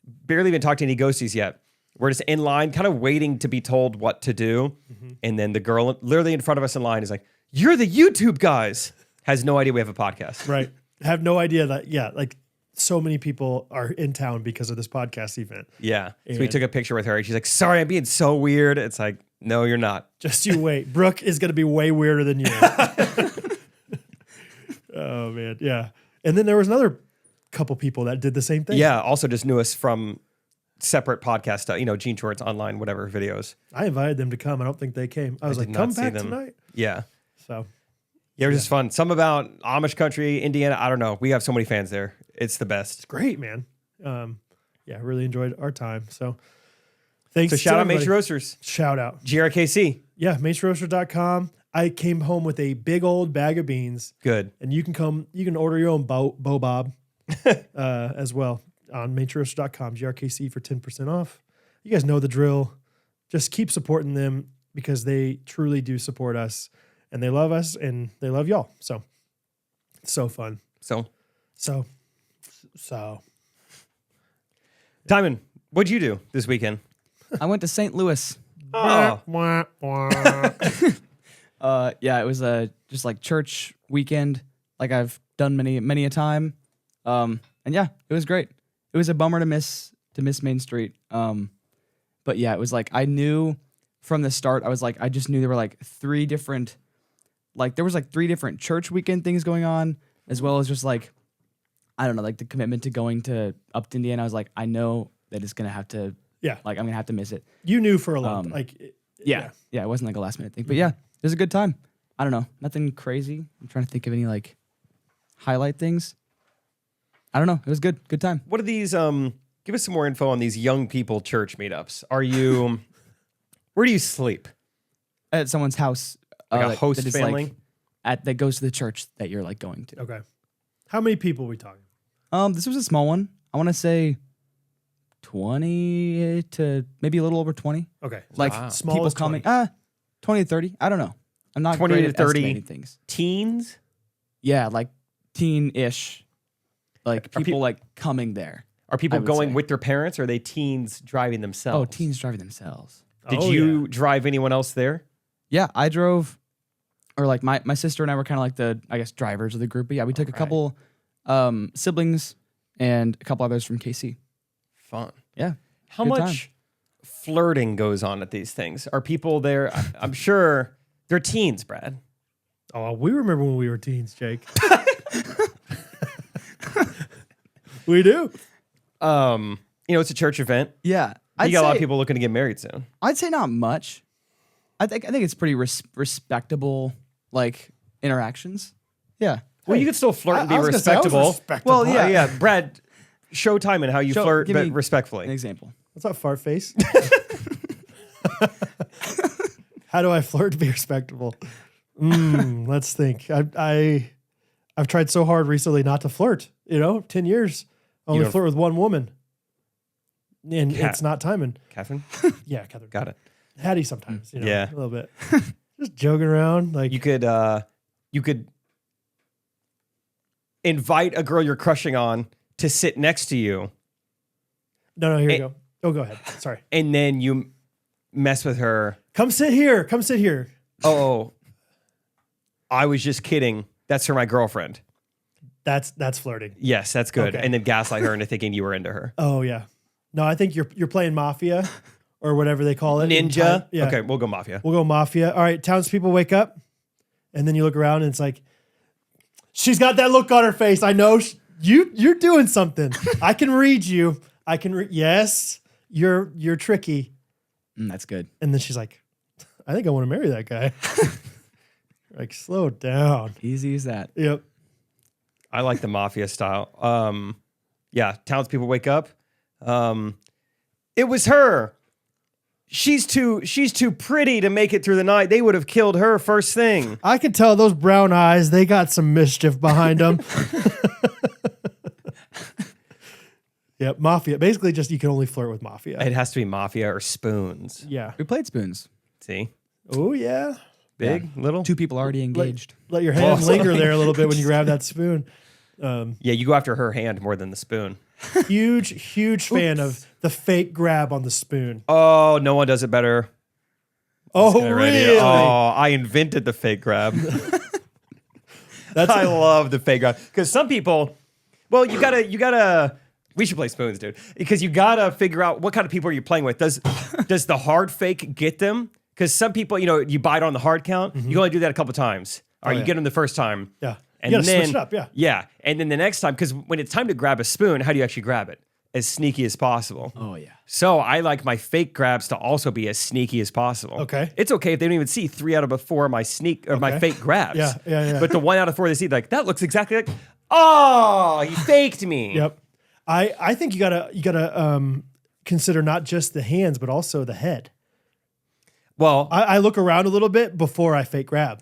Barely even talked to any ghosties yet. We're just in line, kind of waiting to be told what to do. And then the girl literally in front of us in line is like, you're the YouTube guys. Has no idea we have a podcast. right. Have no idea that, like so many people are in town because of this podcast event. Yeah. So we And- took a picture with her and she's like, sorry, I'm being so weird. It's like, No, you're not. Just you wait. Brooke is going to be way weirder than you. Oh, man. Yeah. And then there was another couple people that did the same thing. Yeah. Also, just knew us from separate podcast, Gene Shorts online, whatever videos. I invited them to come. I don't think they came. I was did like, not come see back them. tonight. Yeah. So Yeah, it was just fun. Some about Amish country, Indiana. I don't know. We have so many fans there. It's the best. great, man. Yeah, really enjoyed our time. So thanks. So to shout out everybody. Major Roasters, Shout out. GRKC. Yeah, maceroaster.com. I came home with a big old bag of beans, Good. and you can order your own bob as well on maceroaster.com, GRKC for 10% off. You guys know the drill. Just keep supporting them because they truly do support us, and they love us, and they love y'all. So it's so fun. So, Timon, what'd you do this weekend? I went to St. Louis. Oh, Wah, wah. Yeah, it was just like church weekend, like I've done many a time. And yeah, it was great. It was a bummer to miss Main Street. But yeah, it was like I knew from the start. I just knew there were like three different church weekend things going on, as well as just like I don't know, like the commitment to going up to Indiana. I was like, I know that it's gonna have to. Yeah. Like I'm gonna have to miss it. You knew for a long Yeah, it wasn't like a last minute thing, but yeah, it was a good time. I don't know, nothing crazy. I'm trying to think of any like highlight things. I don't know. It was good time. what are these? Give us some more info on these young people church meetups. Are you? Where do you sleep? At someone's house, Like a that host is, family? like, that goes to the church that you're like going to. Okay. How many people are we talking? This was a small one. I want to say 20 to maybe a little over 20. Okay. Like Wow. Small people as 20. coming. 20 to 30. I don't know. I'm not 20 great to at 30 estimating things. Teens? Yeah, like teen-ish. Like Are people like coming there. Are people I would going say. with their parents, or are they teens driving themselves? Oh, teens driving themselves. Did Oh, you yeah. drive anyone else there? Yeah, I drove, or like my sister and I were kind of like the, I guess, drivers of the group. But yeah, we took a couple siblings and a couple others from KC. Fun. Yeah. How Good much flirting goes on at these things? Are people there? I'm sure they're teens, Brad. Oh, we remember when we were teens, Jake. We do. It's a church event. Yeah. You got a lot of people looking to get married soon. I'd say not much. I think it's pretty respectable, like, interactions. Yeah. Well, you could still flirt and be I was gonna say, I was respectable. respectable. Well, yeah. Yeah, Brad, show Timon how you flirt, give but me respectfully. An example. What's up, fart face? How do I flirt to be respectable? Let's think. I've tried so hard recently not to flirt. 10 years. I only don't- flirt with one woman. And Cat. it's not Timon. Catherine, Yeah, Catherine. got it. Hattie sometimes, Yeah. a little bit. Just joking around. Like You could invite a girl you're crushing on to sit next to you, no, here you go. Oh, go ahead. Sorry. and then you mess with her. Come sit here. Come sit here. Oh, I was just kidding. That's for my girlfriend. That's flirting. Yes, that's good. Okay. And then gaslight her into thinking you were into her. Oh yeah. No, I think you're playing Mafia or whatever they call it. in Ninja. time. Yeah. Okay, we'll go Mafia. We'll go Mafia. All right, townspeople wake up. And then you look around and it's like, she's got that look on her face. I know you're doing something. I can read you. Yes, you're tricky. That's good. And then she's like, I think I want to marry that guy. Like, slow down. Easy as that. Yep. I like the Mafia style. Yeah, townspeople wake up. It was her. She's too pretty to make it through the night. They would have killed her first thing. I can tell those brown eyes, they got some mischief behind them. Yep, Mafia. Basically, just you can only flirt with Mafia. It has to be Mafia or Spoons. Yeah. We played spoons. See? Oh, yeah. Big, little? Two people already engaged. Let your hand linger there a little bit when you grab that spoon. Yeah, you go after her hand more than the spoon. Huge fan of the fake grab on the spoon. Oh, no one does it better. Oh, Already. really? Oh, I invented the fake grab. I love the fake grab. Because some people, well, you gotta, we should play spoons, dude. Because you gotta figure out what kind of people are you playing with. Does the hard fake get them? Because some people, you bite on the hard count. You can only do that a couple times. All right, yeah. you get them the first time. Yeah. And You gotta then, switch it up, yeah. Yeah. And then the next time, because when it's time to grab a spoon, how do you actually grab it? As sneaky as possible. Oh yeah. So I like my fake grabs to also be as sneaky as possible. Okay. It's okay if they don't even see 3 out of 4 of my my fake grabs. Yeah. But the 1 out of 4 they see, like, that looks exactly like, oh, you faked me. Yep. I think you gotta consider not just the hands, but also the head. Well, I look around a little bit before I fake grab.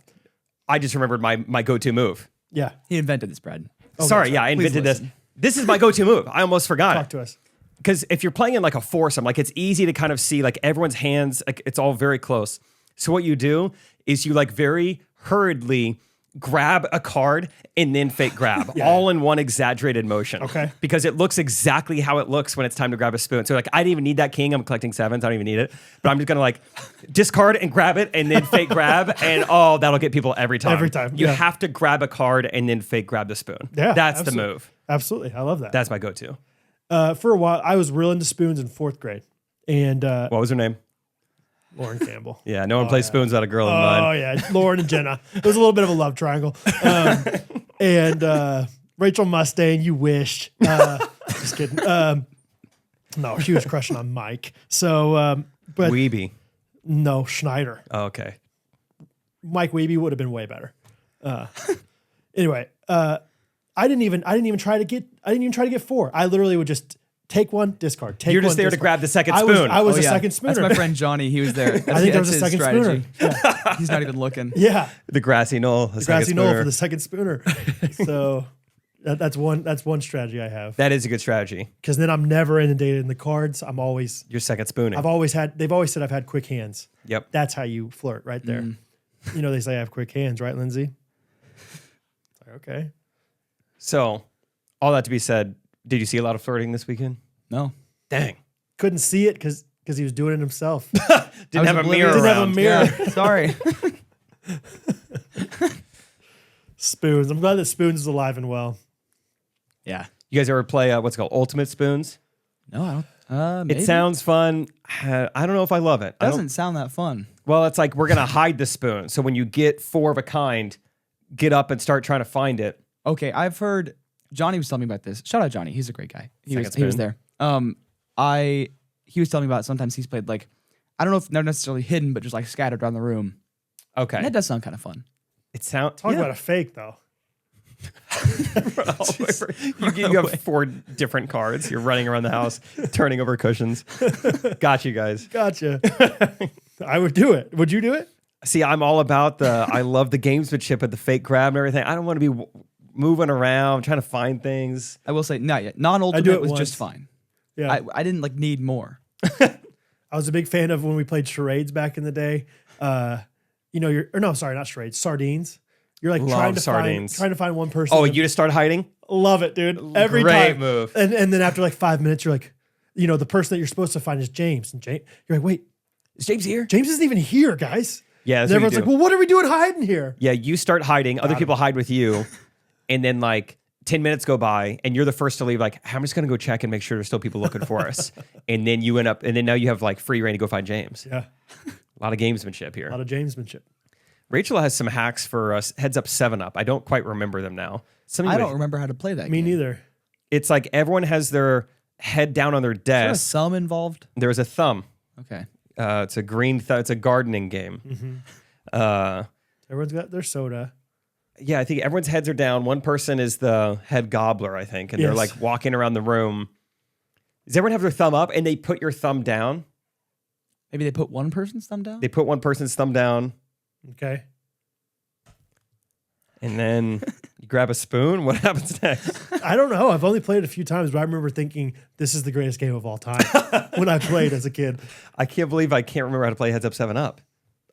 I just remembered my go-to move. Yeah. He invented this, Brad. Sorry, I Please invented this. listen. This is my go-to move. I almost forgot Talk it. to us. Because if you're playing in like a foursome, like it's easy to kind of see like everyone's hands, like it's all very close. So what you do is you like very hurriedly grab a card and then fake grab all in one exaggerated motion. Okay. Because it looks exactly how it looks when it's time to grab a spoon. So like, I didn't even need that king. I'm collecting 7s. I don't even need it. But I'm just going to like discard and grab it and then fake grab. And that'll get people every time. Every time, You yeah. have to grab a card and then fake grab the spoon. Yeah. That's absolutely. the move. Absolutely. I love that. That's my go-to. For a while, I was real into spoons in 4th grade. And What was her name? Lauren Campbell. Yeah, no one plays spoons without a girl in mind. Oh, yeah. Lauren and Jenna. It was a little bit of a love triangle. And Rachel Mustaine, you wished. Just kidding. No, she was crushing on Mike. So, but Weeby. no, Schneider. Oh, okay. Mike Weeby would have been way better. Anyway, I didn't even try to get 4. I literally would just take one, discard. Take You're one, just there to discard. grab the second I was spoon. a second spooner. That's my friend Johnny. He was there. I think there was a second spooner. Yeah. He's not even looking. Yeah. The grassy knoll. The grassy knoll for the second spooner. So that's one strategy I have. That is a good strategy. Because then I'm never inundated in the cards. Your second spooning. They've always said I've had quick hands. Yep. That's how you flirt right there. You know, they say I have quick hands, right, Lindsay? It's like, okay. So, all that to be said, did you see a lot of flirting this weekend? No. Dang. Couldn't see it because he was doing it himself. Didn't have a mirror Didn't have a around. mirror. Yeah, sorry. Spoons. I'm glad that Spoons is alive and well. Yeah. You guys ever play what's it called Ultimate Spoons? No, I don't. Maybe. It sounds fun. I don't know if I love it. Doesn't sound that fun. Well, it's like we're going to hide the spoon. So when you get 4 of a kind, get up and start trying to find it. Okay, I've heard Johnny was telling me about this. Shout out Johnny, he's a great guy. He was Second spoon. there. He was telling me about sometimes he's played like I don't know if they're necessarily hidden, but just like scattered around the room. Okay. And that does sound kind of fun. It sounds. Talk about a fake, though. You have 4 different cards. You're running around the house, turning over cushions. Got you guys. Gotcha. I would do it. Would you do it? See, I'm all about I love the gamesmanship of the fake grab and everything. I don't want to be moving around, trying to find things. I will say not yet. I do Non-ultimate it was once. just fine. Yeah. I didn't like need more. I was a big fan of when we played charades back in the day. Not charades, sardines. You're like Love sardines. trying to find one person. Oh, you just start hiding? Love it, dude. Every Great time. move. And then after like 5 minutes, you're like, the person that you're supposed to find is James. And James, you're like, wait, Is James here? James isn't even here, guys. Yeah, And that's what you everyone's do. like, well, what are we doing hiding here? Yeah, you start hiding. Other people hide with you. And then like 10 minutes go by and you're the first to leave. Like, I'm just going to go check and make sure there's still people looking for us. And then you end up, and then now you have like free reign to go find James. Yeah, A lot of gamesmanship here. a lot of Jamesmanship. Rachel has some hacks for us. Heads up 7-Up. I don't quite remember them now. I don't remember how to play that Me game. neither. It's like everyone has their head down on their Is there a desk. sum involved? There's a thumb. Okay. It's a green it's a gardening game. Everyone's got their soda. Yeah, I think everyone's heads are down. One person is the head gobbler, I think, and they're Yes. like walking around the room. Does everyone have their thumb up and they put your thumb down? Maybe they put one person's thumb down? They put one person's thumb down Okay. and then you grab a spoon. What happens next? I don't know. I've only played it a few times, but I remember thinking this is the greatest game of all time when I played as a kid. I can't believe I can't remember how to play Heads Up 7-Up.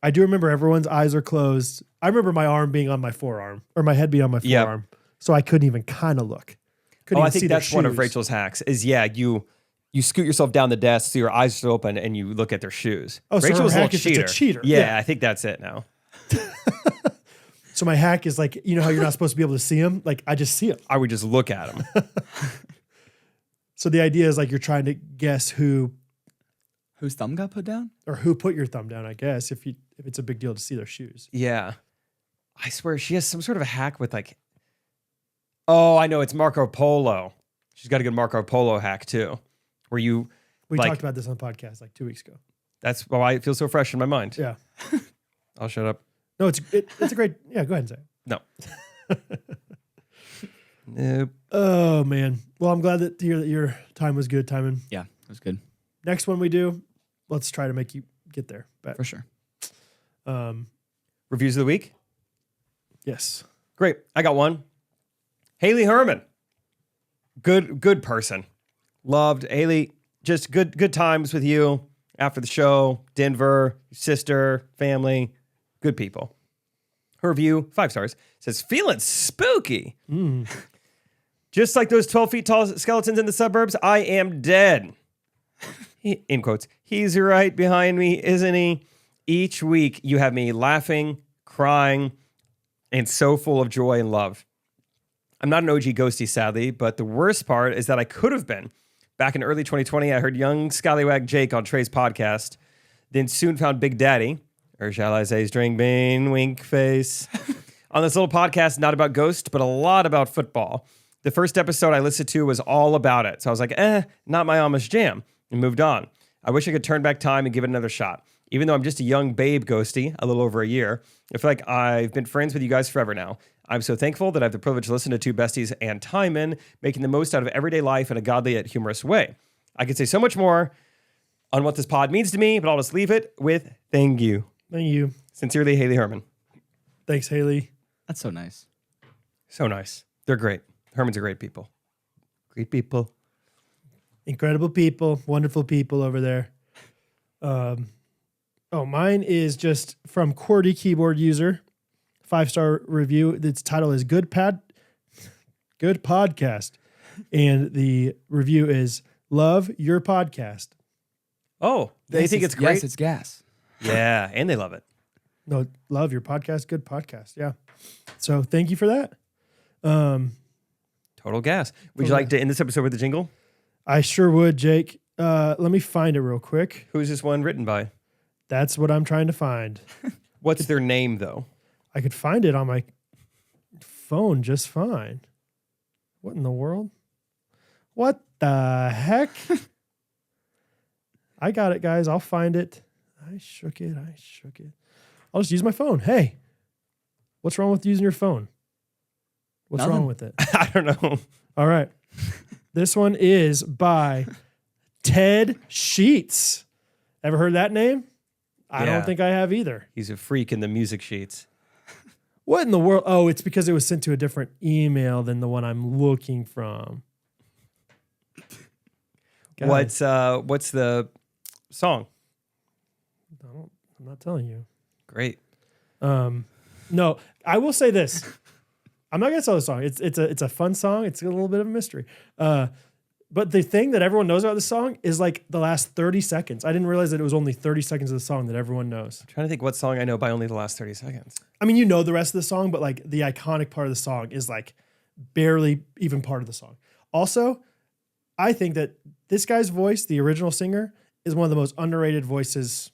I do remember everyone's eyes are closed. I remember my arm being on my forearm or my head being on my Yep. forearm. So I couldn't even kind of look. Couldn't Oh, I even see think their that's one of shoes. Rachel's hacks is, you scoot yourself down the desk so your eyes are still open and you look at their shoes. Oh, so her Rachel's a hack little is just a cheater. Yeah, Yeah. I think that's it now. So my hack is like, you know how you're not supposed to be able to see them? Like I just see them. I would just look at them. So the idea is like you're trying to guess who Whose thumb got put down? Or who put your thumb down, I guess, if it's a big deal to see their shoes. Yeah. I swear she has some sort of a hack with like, oh, I know, it's Marco Polo. She's got a good Marco Polo hack too, where you We like, talked about this on the podcast like 2 weeks ago. that's why it feels so fresh in my mind. Yeah. I'll shut up. No, it's a great, yeah, go ahead and say it. No. Nope. Oh, man. Well, I'm glad to hear that your time was good, Timon. Yeah, it was good. Next one we do, let's try to make you get there. But, For sure. Reviews of the week? yes. Great. I got one. Haley Herman. Good person. Loved Haley. Just good times with you after the show. Denver, sister, family, good people. Her review, 5 stars, says, feeling spooky. Just like those 12 feet tall skeletons in the suburbs, I am dead. In quotes, he's right behind me, isn't he? Each week you have me laughing, crying, and so full of joy and love. I'm not an OG ghosty, sadly, but the worst part is that I could have been. Back in early 2020, I heard young Scallywag Jake on Trey's podcast, then soon found Big Daddy, or shall I say string bean, wink face, on this little podcast, not about ghost, but a lot about football. The first episode I listened to was all about it, so I was like, not my Amish jam, and moved on. I wish I could turn back time and give it another shot. Even though I'm just a young babe ghosty, a little over a year, I feel like I've been friends with you guys forever now. I'm so thankful that I have the privilege to listen to two besties and Timon, making the most out of everyday life in a godly yet humorous way. I could say so much more on what this pod means to me, but I'll just leave it with thank you. Thank you. Sincerely, Haley Herman. Thanks, Haley. That's so nice. So nice. They're great. Hermans are great people. Great people. Incredible people, wonderful people over there. Mine is just from QWERTY keyboard user. 5-star review. Its title is Good Podcast. And the review is Love Your Podcast. Oh, they think it's great? Yes, it's gas. Yeah, and they love it. No, love your podcast. Good podcast. Yeah. So thank you for that. Total gas. Would you like to end this episode with the jingle? I sure would, Jake. Let me find it real quick. Who's this one written by? That's what I'm trying to find. What's their name, though? I could find it on my phone just fine. What in the world? What the heck? I got it, guys. I'll find it. I shook it. I'll just use my phone. Hey, what's wrong with using your phone? What's Nothing. wrong with it? I don't know. All right. This one is by Ted Sheets. Ever heard that name? I Yeah. don't think I have either. He's a freak in the music sheets. What in the world? Oh, it's because it was sent to a different email than the one I'm looking from. Guys, What's the song? I'm not telling you. Great. No, I will say this. I'm not gonna tell the song. It's a fun song. It's a little bit of a mystery. But the thing that everyone knows about this song is like the last 30 seconds. I didn't realize that it was only 30 seconds of the song that everyone knows. I'm trying to think what song I know by only the last 30 seconds. I mean, you know the rest of the song, but like the iconic part of the song is like barely even part of the song. Also, I think that this guy's voice, the original singer, is one of the most underrated voices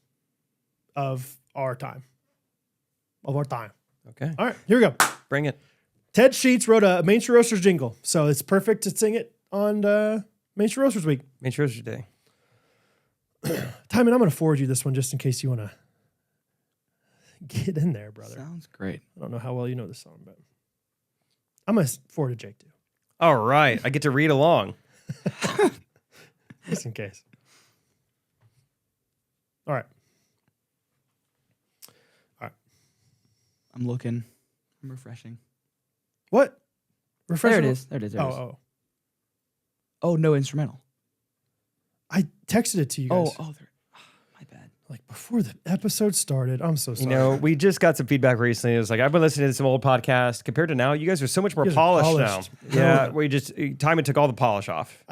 of our time. Okay. All right, here we go. Bring it. Ted Sheets wrote a Main Street Roasters jingle, so it's perfect to sing it on Main Street Roasters Week. Main Street Roasters Day. Timon, I'm going to forward you this one just in case you want to get in there, brother. Sounds great. I don't know how well you know this song, but I'm going to forward it to Jake too, All right. I get to read along. just in case. All right. I'm looking. I'm refreshing. What? Refresh There it me? is. There it is. There it is. Oh. Oh, no instrumental. I texted it to you guys. My bad. Like before the episode started. I'm so sorry. You know, we just got some feedback recently. It was like, I've been listening to some old podcasts. Compared to now, you guys are so much more You guys are polished polished. now. Yeah. Yeah, Timon took all the polish off.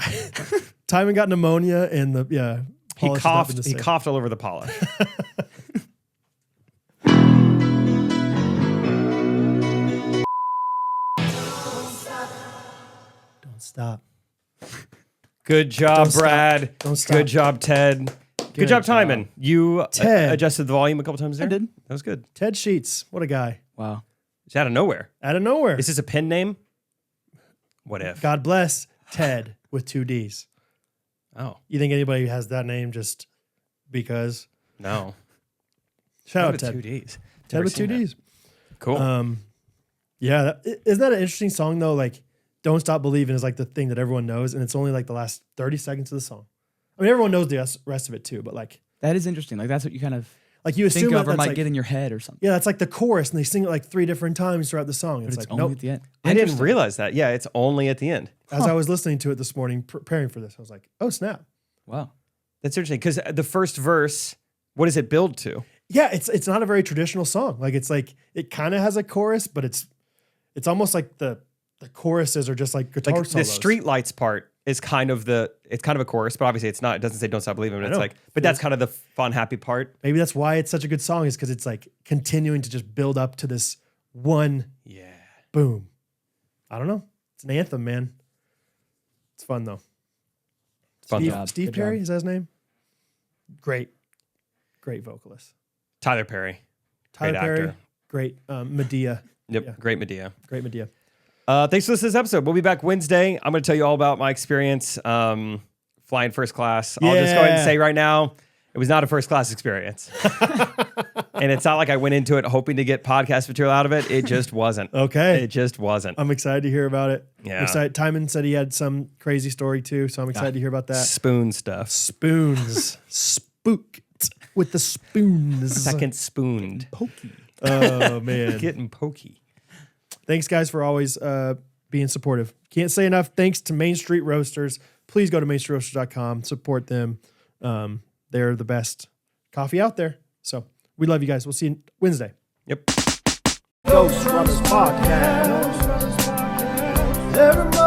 Timon got pneumonia and He polish has not been coughed. the He same. coughed all over the polish. Don't stop. Good job, Don't stop. Brad. Don't stop. Good job, Ted. Good job, Timon. You Ted. adjusted the volume a couple times there. I did. That was good. Ted Sheets. What a guy. Wow. It's out of nowhere. Out of nowhere. Is this a pen name? What if? God bless Ted with 2 Ds. Oh, You think anybody has that name just because? no. Shout out With Ted. 2 Ds. Ted Never with 2 seen that. Ds. Cool. Yeah. Isn't that an interesting song though? Like, Don't Stop Believing is like the thing that everyone knows, and it's only like the last 30 seconds of the song. I mean, everyone knows the rest of it too, but like That is interesting. Like that's what you kind of you assume think that of or that's might like, get in your head or something. yeah, that's like the chorus, and they sing it like 3 different times throughout the song. But It's it's like, only nope. at the end. I didn't realize that. Yeah, it's only at the end. As I was listening to it this morning, preparing for this, I was like, oh snap. Wow. That's interesting because the first verse, what does it build to? Yeah, it's not a very traditional song. Like it kind of has a chorus, but it's almost like the choruses are just like guitar Like solos. the street lights part is kind of a chorus, but obviously it's not. It doesn't say "Don't Stop Believing." But it's know. like, but that's kind of the fun, happy part. Maybe that's why it's such a good song, is because it's like continuing to just build up to this one Yeah. boom. I don't know. It's an anthem, man. It's fun though. Fun Steve, job. Steve Good Perry job. is that his name? Great vocalist. Tyler Perry. Tyler Great Perry. actor. Great Medea. Yep. Yeah. Great Medea. Great Medea. Thanks for listening to this episode. We'll be back Wednesday. I'm going to tell you all about my experience flying first class. I'll just go ahead and Yeah. say right now, it was not a first class experience. And it's not like I went into it hoping to get podcast material out of it. It just wasn't. Okay. It just wasn't. I'm excited to hear about it. Yeah. I'm excited. Timon said he had some crazy story too, so I'm excited to hear about that. Spoon stuff. Spoons. Spooked with the spoons. Second spooned. Pokey. Oh, man. Getting pokey. Thanks, guys, for always being supportive. Can't say enough thanks to Main Street Roasters. Please go to mainstreetroasters.com. Support them. They're the best coffee out there. So we love you guys. We'll see you Wednesday. Yep. Ghostrunners Podcast. Everybody